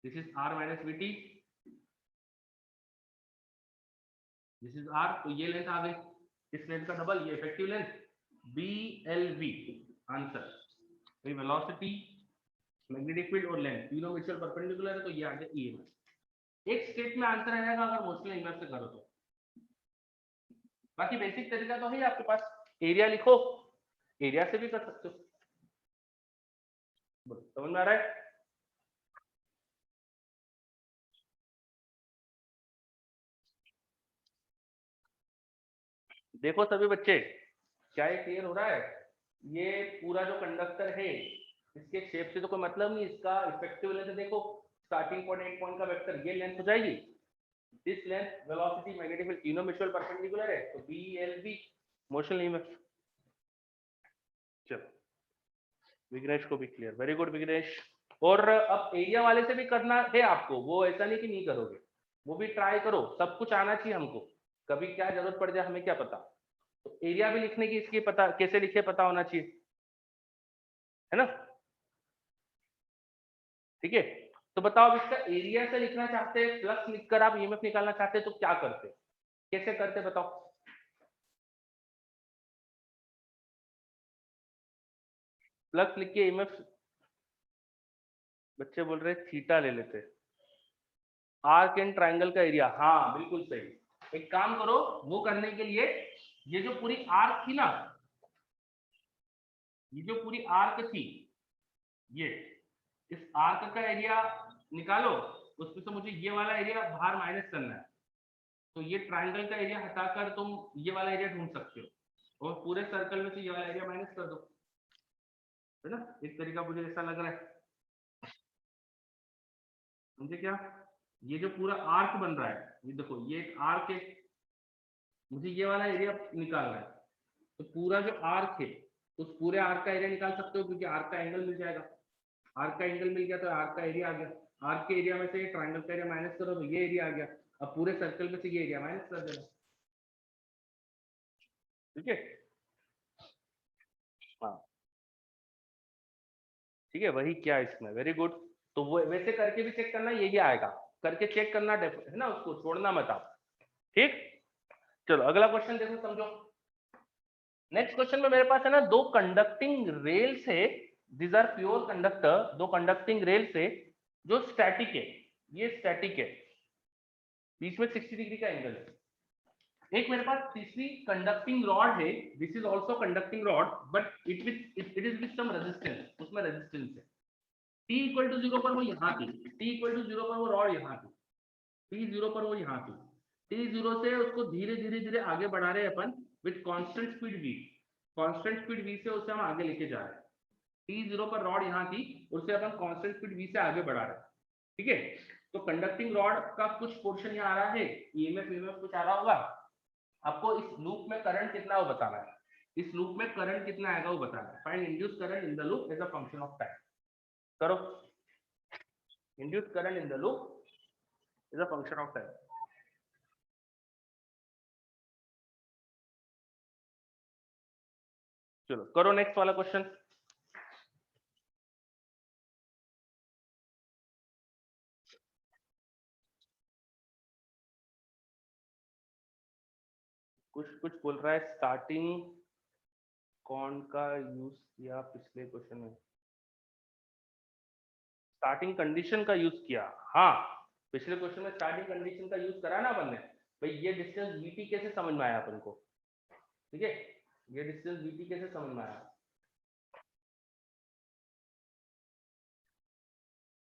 [SPEAKER 1] this is r minus VT, this is r, तो ये लेंथ आ गई, इस लेंथ का डबल, ये effective length BLV answer. Velocity, magnetic field और लेंथ तीनों म्यूचुअल परपेंडिकुलर है, तो ये आ गया ईएमएफ। एक स्टेट में आंसर आएगा अगर मोशनल ईएमएफ से करो तो। बाकी बेसिक तरीका तो है आपके पास, एरिया लिखो, एरिया से भी कर सकते हो। समझ में आ रहा है? देखो सभी बच्चे, क्या ये क्लियर हो रहा है? ये पूरा जो कंडक्टर है इसके शेप से तो कोई मतलब नहीं, इसका इफेक्टिव लेंथ देखो, स्टार्टिंग पॉइंट एंड पॉइंट का वेक्टर, ये लेंथ हो जाएगी, this length, velocity, magnetic field तीनों म्यूचुअल परपेंडिकुलर है, तो BLV मोशनल ईएमएफ। चलो विघ्नेश को भी क्लियर, वेरी गुड विघ्नेश। और अब एरिया वाले से भी करना है आपको, वो ऐसा नहीं कि नहीं करोगे, वो भी ट्राई करो, सब कुछ आना चाहिए हमको, कभी क्या जरूरत पड़ जाए हमें क्या पता। तो एरिया भी लिखने की इसकी पता कैसे लिखे पता होना चाहिए, है ना? ठीक है, तो बताओ अब इसका एरिया से लिखना चाहते हैं, फ्लक्स लिखकर आप ईएमएफ निकालना चाहते हैं, तो क्या करते, कैसे करते बताओ? फ्लक्स लिख के ईएमएफ, बच्चे बोल रहे थीटा ले लेते, आर्क एंड ट्राइंगल का एरिया, हाँ बिल्कुल सही। एक काम करो, वो करने के लिए ये जो पूरी आर्क थी ना, ये जो पूरी आर्क थी, ये इस आर्क का एरिया निकालो, उसमें से मुझे ये वाला एरिया बाहर माइनस करना है, तो ये ट्राइंगल का एरिया हटाकर तुम ये वाला एरिया ढूंढ सकते हो, और पूरे सर्कल में से ये वाला एरिया माइनस कर दो, है ना? एक तरीका मुझे ऐसा लग रहा है, समझे क्या? ये जो पूरा आर्क बन रहा है, ये देखो ये एक आर्क है, मुझे ये वाला एरिया निकालना है, तो पूरा जो आर्क है उस पूरे आर्क का एरिया निकाल सकते हो, क्योंकि आर्क का एंगल मिल जाएगा, आर्क का एंगल मिल गया तो आर्क का एरिया आ गया, आर्क के एरिया में से ट्राइंगल का एरिया माइनस करो तो ये एरिया आ गया, अब पूरे सर्कल में से ये एरिया माइनस कर देना। ठीक है, हाँ ठीक है, वही क्या इसमें, वेरी गुड। तो वो वैसे करके भी चेक करना, यही आएगा, करके चेक करना है ना, उसको छोड़ना मत आप। ठीक, चलो अगला क्वेश्चन देखो, समझो। नेक्स्ट क्वेश्चन में मेरे पास है ना दो कंडक्टिंग रेल्स है, दीज आर प्योर कंडक्टर, दो कंडक्टिंग रेल्स है जो स्टैटिक है, ये स्टैटिक है, बीच में 60 डिग्री का एंगल है। एक मेरे पास तीसरी कंडक्टिंग रॉड है, this is also conducting rod, but it is with some resistance, उसमें रेजिस्टेंस है, t इक्वल टू 0 पर वो यहाँ थी, t इक्वल टू 0 पर वो रॉड यहाँ थी, t 0 पर वो यहाँ थी, t 0 से उसको धीरे धीरे धीरे आगे बढ़ा रहे हैं अपन with constant speed v, constant speed v से उसे हम आगे लेके जा रहे हैं, t 0 पर रॉड यहाँ थी, उससे अपन कांस्टेंट स्पीड v से आगे बढ़ा रहे हैं। ठीक है, तो कंडक्टिंग रॉड का कुछ पोर्शन यहाँ आ रहा है, ईएमएफ कुछ आ रहा होगा, आपको इस लूप में करंट कितना वो बताना है, इस लूप में करंट कितना आएगा वो बताना है, find induce current in the loop as a function of time. करो, induce current in the loop as a function of time. चलो करो नेक्स्ट वाला क्वेश्चन। कुछ कुछ बोल रहा है स्टार्टिंग कौन का यूज किया पिछले क्वेश्चन में, स्टार्टिंग कंडीशन का यूज किया। हाँ पिछले क्वेश्चन में स्टार्टिंग कंडीशन का यूज करा ना अपन ने। भाई ये डिस्टेंस bt कैसे समझ में आया अपन को, ठीक है, ये डिस्टेंस bt कैसे समझ में आया।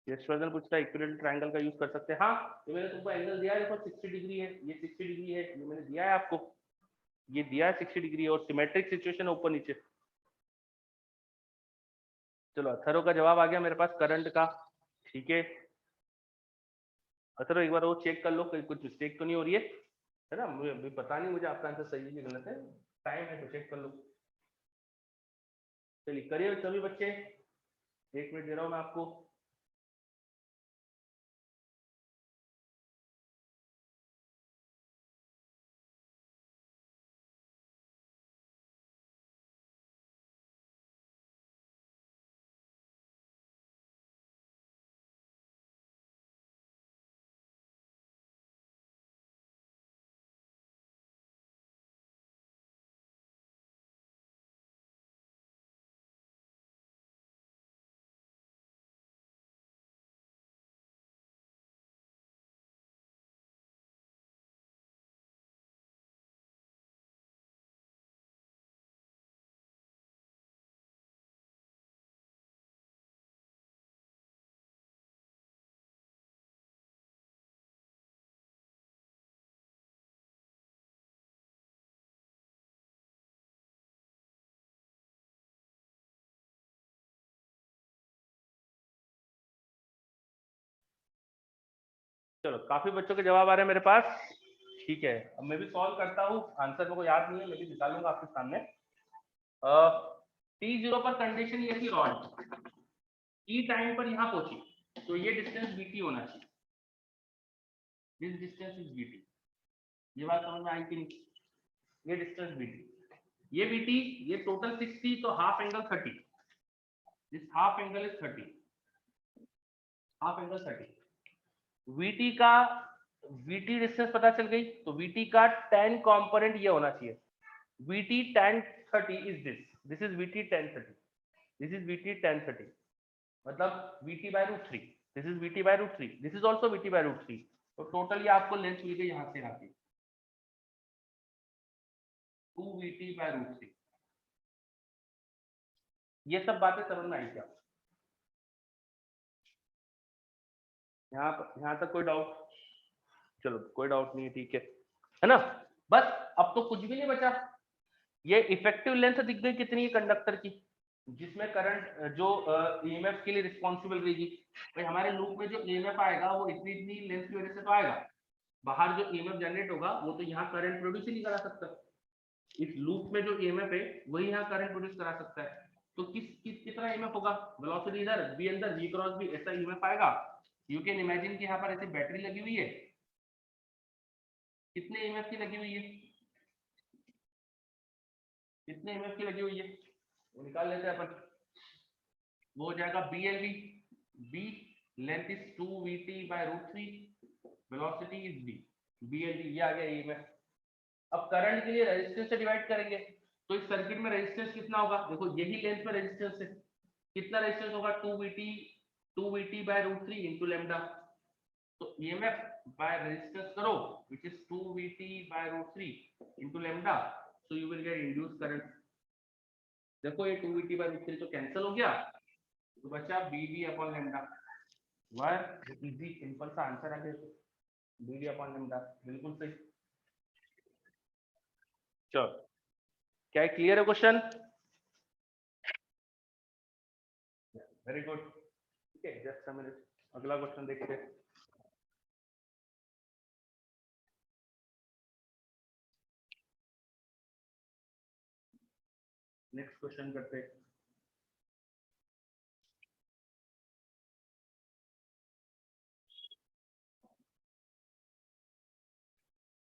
[SPEAKER 1] यशवर्धन पूछता है इक्विलेटरल ट्रायंगल का यूज कर सकते हैं। हाँ तो मैंने तुमको एंगल दिया है, देखो 60 डिग्री है, ये 60 डिग्री है, ये मैंने दिया है आपको, ये दिया है 60 डिग्री और सिमेट्रिक सिचुएशन ऊपर नीचे। चलो अथरो का जवाब आ गया मेरे पास करंट का, ठीक है। अथरो एक बार वो चेक कर लो कहीं कुछ मिस्टेक तो नहीं हो रही है ना, मुझे अभी पता नहीं मुझे आपका आंसर सही है कि गलत है, टाइम है तो चेक कर लो। चलिए करिए सभी बच्चे, 1 मिनट दे रहा हूँ मैं आपको। चलो काफी बच्चों के जवाब आ रहे हैं मेरे पास, ठीक है। अब मैं भी सॉल्व करता हूँ, आंसर मेरे को याद नहीं है, मैं भी निकालूंगा आपके सामने। t0 पर कंडीशन ये थी रॉड ई टाइम पर यहाँ पहुंची तो ये डिस्टेंस bt होना चाहिए, दिस डिस्टेंस इज bt। ये बात समझ में आई कि नहीं, ये डिस्टेंस bt, ये bt, ये टोटल 60 तो half angle 30, this half angle is 30, half angle 30। vt का vt डिस्टेंस पता चल गई तो vt का tan कंपोनेंट ये होना चाहिए, vt tan 30 is this is vt tan 30, this is vt tan 30, मतलब vt by root 3, this is vt by root 3, this is also vt by root 3। तो टोटल ये आपको लेंथ मिल गई यहाँ से यहाँ की 2vt by root 3। ये सब बातें समझ में आई क्या, यहाँ तक कोई डाउट? चलो कोई डाउट नहीं है, ठीक है ना। बस अब तो कुछ भी नहीं बचा, ये इफेक्टिव लेंथ दिख गई कितनी है कंडक्टर की, जिसमें करंट जो ईएमएफ के लिए रिस्पॉन्सिबल रहेगी। भाई हमारे लूप में जो ईएमएफ आएगा वो इतनी इतनी लेंथ की वजह से तो आएगा, बाहर जो ईएमएफ जनरेट होगा वो तो यहाँ करंट प्रोड्यूस ही नहीं करा सकता, इस लूप में जो ईएमएफ है वही यहाँ करंट प्रोड्यूस करा सकता है। तो कितना ईएमएफ होगा, वेलोसिटी इधर बी अंदर वी क्रॉस बी, ऐसा ईएमएफ आएगा। यू कैन इमेजिन कि यहाँ पर ऐसी बैटरी लगी हुई है, कितने ईएमएफ की लगी हुई है, कितने ईएमएफ की लगी हुई है वो निकाल लेते हैं अपन। वो हो जाएगा B L V, B length is 2vt by root 3, velocity is v, B L V ये आ गया ईएमएफ। अब करंट के लिए रेजिस्टेंस से डिवाइड करेंगे तो इस सर्किट में रेजिस्टेंस कितना होगा, देखो यही लेंथ में रेजिस्टेंस है, कितना रेजिस्टेंस होगा 2vt by root 3 into lambda। तो ईएमएफ बाय रेजिस्टेंस करो which is 2vt by root 3 into lambda, so you will get induced current। देखो ये 2vt by root 3 तो कैंसिल हो गया, तो बचा bv upon lambda। वह इजी सिंपल सा आंसर आ गया, bv upon lambda, बिल्कुल सही। चलो क्या क्लियर है क्वेश्चन? वेरी गुड, ठीक है जस्ट अ मिनट, अगला क्वेश्चन देखते हैं। नेक्स्ट क्वेश्चन करते हैं।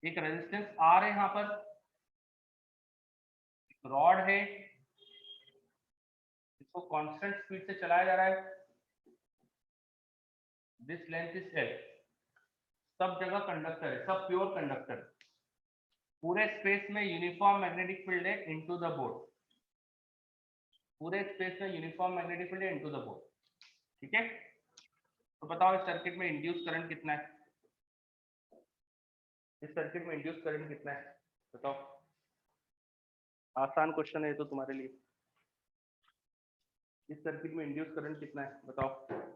[SPEAKER 1] एक रेजिस्टेंस आर है, यहाँ पर रॉड है, इसको कांस्टेंट स्पीड से चलाया जा रहा है, दिस लेंथ इज एल, सब जगह कंडक्टर है, सब प्योर कंडक्टर, पूरे स्पेस में यूनिफॉर्म मैग्नेटिक फील्ड है इनटू द बोर्ड, पूरे स्पेस में यूनिफॉर्म मैग्नेटिक फील्ड है इनटू द बोर्ड, ठीक है। तो बताओ इस सर्किट में इंड्यूस करंट कितना है, इस सर्किट में इंड्यूस करंट कितना है बताओ, आसान क्वेश्चन है तो तुम्हारे लिए, इस सर्किट में इंड्यूस करंट कितना है बताओ।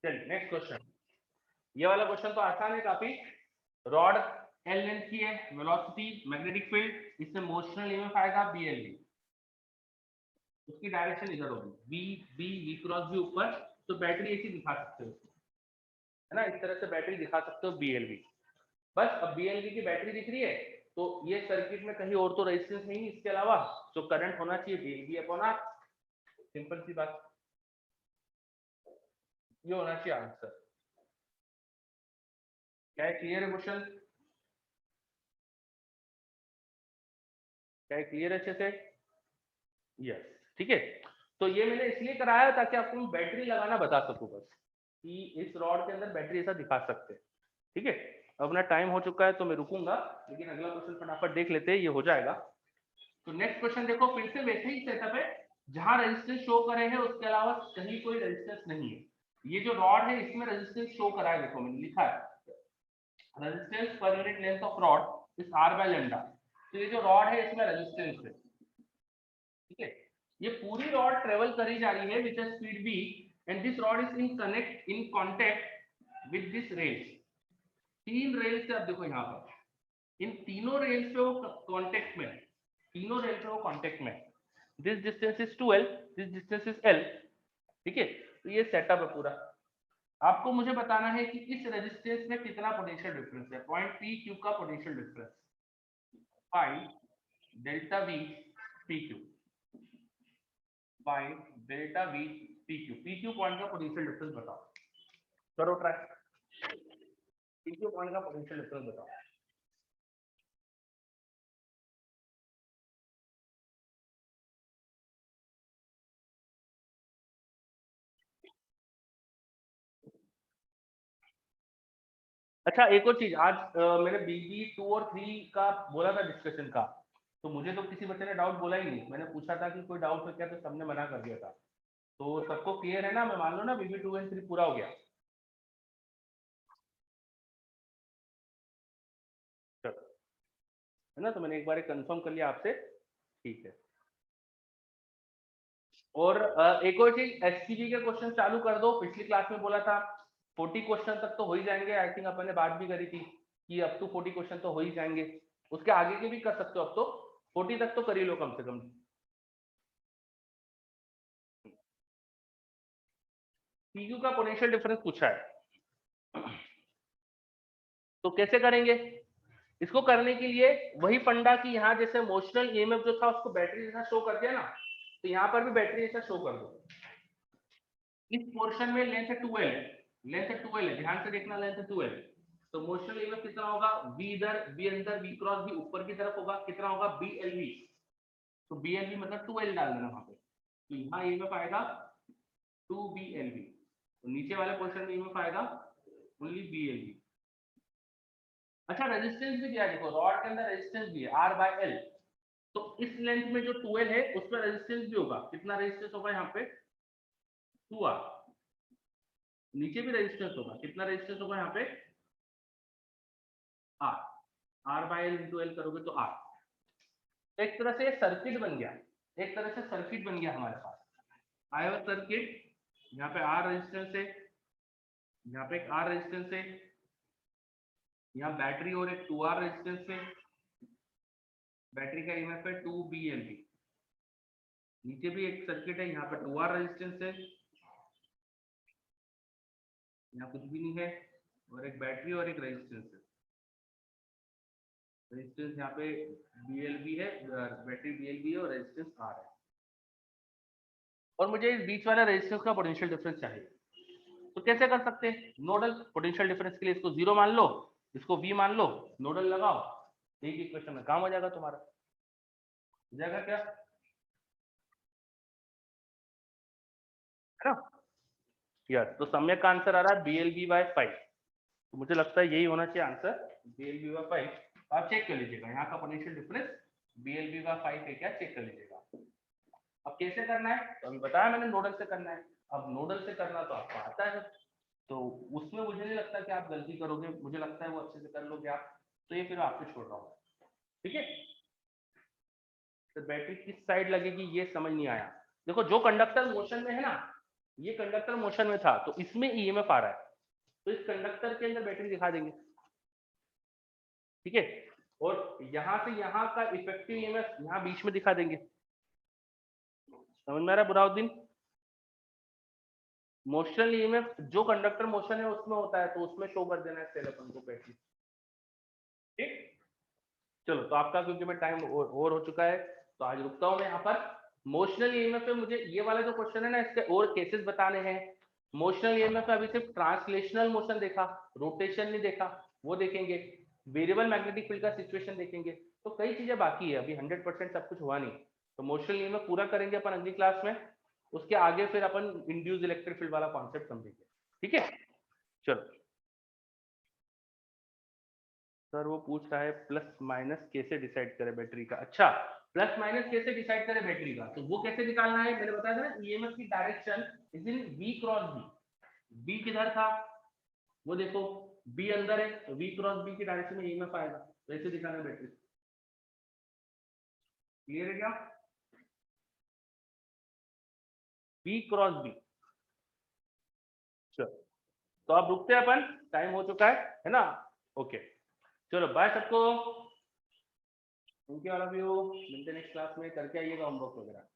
[SPEAKER 1] चलिए नेक्स्ट क्वेश्चन, ये वाला क्वेश्चन तो आसान है काफी, रॉड एल लेंथ की है, वेलोसिटी मैग्नेटिक फील्ड, इसमें मोशनल ईएमएफ आएगा बीएलवी, उसकी डायरेक्शन इधर होगी, बी बी वी क्रॉस भी ऊपर, तो बैटरी ऐसी दिखा सकते हो, है ना, इस तरह से बैटरी दिखा सकते हो बीएलवी। बस अब बीएलवी की बैटरी दिख रही है, तो ये सर्किट में कहीं और तो रेजिस्टेंस नहीं, इसके अलावा जो करंट होना चाहिए बीएलवी अपॉन आर, सिंपल सी बात, ये होना चाहिए आंसर। क्या है, क्लियर है क्वेश्चन, क्या है क्लियर अच्छे से, यस ठीक है। तो ये मैंने इसलिए कराया ताकि आपको मैं बैटरी लगाना बता सकूं बस, कि इस रॉड के अंदर बैटरी ऐसा दिखा सकते हैं, ठीक है। अपना टाइम हो चुका है तो मैं रुकूंगा, लेकिन अगला क्वेश्चन फटाफट देख लेते हैं, ये हो जाएगा। तो नेक्स्ट क्वेश्चन देखो, फिर से वैसे ही सेटअप है, जहां रेजिस्टेंस शो करे हैं उसके अलावा कहीं कोई रेजिस्टेंस नहीं है। ये जो रॉड है इसमें रेजिस्टेंस शो करा है, देखो मैंने लिखा है रेजिस्टेंस पर unit length of rod is R by lambda, तो ये जो रॉड है इसमें रेजिस्टेंस है, ठीक है। ये पूरी रॉड ट्रेवल करी जा रही है with speed v, and this rod is in contact with this rails, तीन रेल्स से, अब देखो यहाँ पर इन तीनों रेल्स पे वो कांटेक्ट में, तीनों रेल पे वो कांटेक्ट में, this distance is 2l, this distance is l, ठीक है। तो ये सेटअप है पूरा, आपको मुझे बताना है कि इस रेजिस्टेंस में कितना पोटेंशियल डिफरेंस है, पॉइंट पी क्यू का potential difference, find delta V P Q, find delta V P Q, P Q point का पोटेंशियल डिफरेंस बताओ, करो ट्राई, पी क्यू पॉइंट का पोटेंशियल डिफरेंस बताओ। अच्छा एक और चीज, आज मैंने बीबी 2 और 3 का बोला था डिस्कशन का, तो मुझे तो किसी बच्चे ने डाउट बोला ही नहीं, मैंने पूछा था कि कोई डाउट है क्या, तो सबने मना कर दिया था, तो सबको क्लियर है ना, मैं मान लो ना बीबी 2 एंड 3 पूरा हो गया, चलो है ना, तो मैंने एक बार कंफर्म कर लिया आपसे, ठीक है। और एक और चीज, एससीबी के क्वेश्चन चालू कर दो, पिछली क्लास में बोला था 40 क्वेश्चन तक तो हो ही जाएंगे, आई थिंक अपन ने बात भी करी थी कि अप टू 40 क्वेश्चन तो हो ही जाएंगे, उसके आगे के भी कर सकते हो, अब तो 40 तक तो कर ही लो कम से कम। पीक्यू का पोटेंशियल डिफरेंस पूछा है, तो कैसे करेंगे इसको, करने के लिए वही फंडा की यहाँ जैसे मोशनल ईएमएफ जो था उसको बैटरी जैसा शो कर दिया ना, तो यहाँ पर भी बैटरी जैसा शो कर दो, इस पोर्शन में लेंथ 2l है, लेंथ 2l है, ध्यान से देखना, लेंथ 2l, तो मोशनल ईएमएफ कितना होगा, v इधर, v अंदर, v क्रॉस v ऊपर की तरफ होगा, कितना होगा BLV। तो BLV मतलब 2L डाल देना वहां पे, तो यहाँ ईएमएफ आएगा 2BLV, तो नीचे वाले पोर्शन में ईएमएफ आएगा ओनली BLV। अच्छा रेजिस्टेंस भी दिया, देखो रॉड के अंदर रेजिस्टेंस भी है R/L, तो इस लेंथ में जो 2L है उस पर रेजिस्टेंस भी होगा, कितना रेजिस्टेंस होगा यहाँ पे 2R, नीचे भी रेजिस्टेंस होगा, कितना रेजिस्टेंस होगा यहाँ पे R/L × L करोगे तो R। एक तरह से सर्किट बन गया, एक तरह से सर्किट बन गया हमारे पास। आई हैव अ सर्किट, यहाँ पे R रेजिस्टेंस है, यहाँ पे एक R रेजिस्टेंस है, यहाँ बैटरी और एक 2R रेजिस्टेंस है, बैटरी का ईएमएफ है 2BLV। नीचे भी एक सर्किट है, यहाँ पे 2R रेजिस्टेंस है, यहाँ कुछ भी नहीं है, और एक बैटरी और एक रेजिस्टेंस है, रेजिस्टेंस यहाँ पे BLV है, बैटरी BLV है और रेजिस्टेंस R है, और मुझे इस बीच वाला रेजिस्टेंस का पोटेंशियल डिफरेंस चाहिए। तो कैसे कर सकते हैं, नोडल पोटेंशियल डिफरेंस के लिए इसको 0 मान लो, इसको V मान लो, नोडल लगाओ, एक इक्वेशन में काम हो जाएगा तुम्हारा, हो जाएगा क्या, है ना। यस, तो सम्यक का आंसर आ रहा है BLV/5, तो मुझे लगता है यही होना चाहिए आंसर, BLV/5। आप चेक कर लीजिएगा यहाँ का पोटेंशियल डिफरेंस BLV/5 है क्या, चेक कर लीजिएगा। अब कैसे करना है, तो अभी बताया मैंने नोडल से करना है, अब नोडल से करना तो आपको आता है, तो उसमें मुझे नहीं लगता कि आप गलती करोगे, मुझे लगता है वो अच्छे से कर लोगे आप, तो ये फिर आपको छोड़ रहा हूँ, ठीक है। तो बैटरी किस साइड लगेगी ये समझ नहीं आया, देखो जो कंडक्टर मोशन में है ना, ये कंडक्टर मोशन में था तो इसमें ईएमएफ आ रहा है, तो इस कंडक्टर के अंदर बैटरी दिखा देंगे, ठीक है, और यहां से यहां का इफेक्टिव ईएमएफ यहाँ बीच में दिखा देंगे, समझ में आ रहा है बुराउद्दीन। मोशनल ईएमएफ जो कंडक्टर मोशन है उसमें होता है, तो उसमें शो कर देना है सेल अपन को बैटरी, ठीक। चलो, तो आपका क्योंकि मैं टाइम और हो चुका है, तो आज रुकता हूं मैं यहाँ पर। मोशनल ईएमएफ पे मुझे ये वाला जो क्वेश्चन है ना, इसके और केसेस बताने हैं। मोशनल ईएमएफ में अभी सिर्फ ट्रांसलेशनल मोशन देखा, रोटेशन नहीं देखा, वो देखेंगे, वेरिएबल मैग्नेटिक फील्ड का सिचुएशन देखेंगे, तो कई चीजें बाकी है, अभी 100% सब कुछ हुआ नहीं, तो मोशनल ईएमएफ पूरा करेंगे अपन अगली क्लास में, उसके आगे फिर अपन इंड्यूस इलेक्ट्रिक फील्ड वाला कॉन्सेप्ट समझेंगे, ठीक है। चलो सर, वो पूछ रहा है प्लस माइनस कैसे डिसाइड करे बैटरी का, अच्छा प्लस माइनस कैसे डिसाइड करे बैटरी का, तो वो कैसे निकालना है, मैंने बताया था ना, ईएमएफ की direction is in V cross B, B किधर था वो देखो, B अंदर है, तो V क्रॉस B की डायरेक्शन में ईएमएफ आएगा, तो ऐसे दिखाना है बैटरी, क्लियर है क्या, B क्रॉस B। चलो, तो अब रुकते हैं अपन, टाइम हो चुका है ना, ओके, चलो बाय सबको, उनके वाला भी हो, मिलते नेक्स्ट क्लास में, करके आइएगा होमवर्क वगैरह।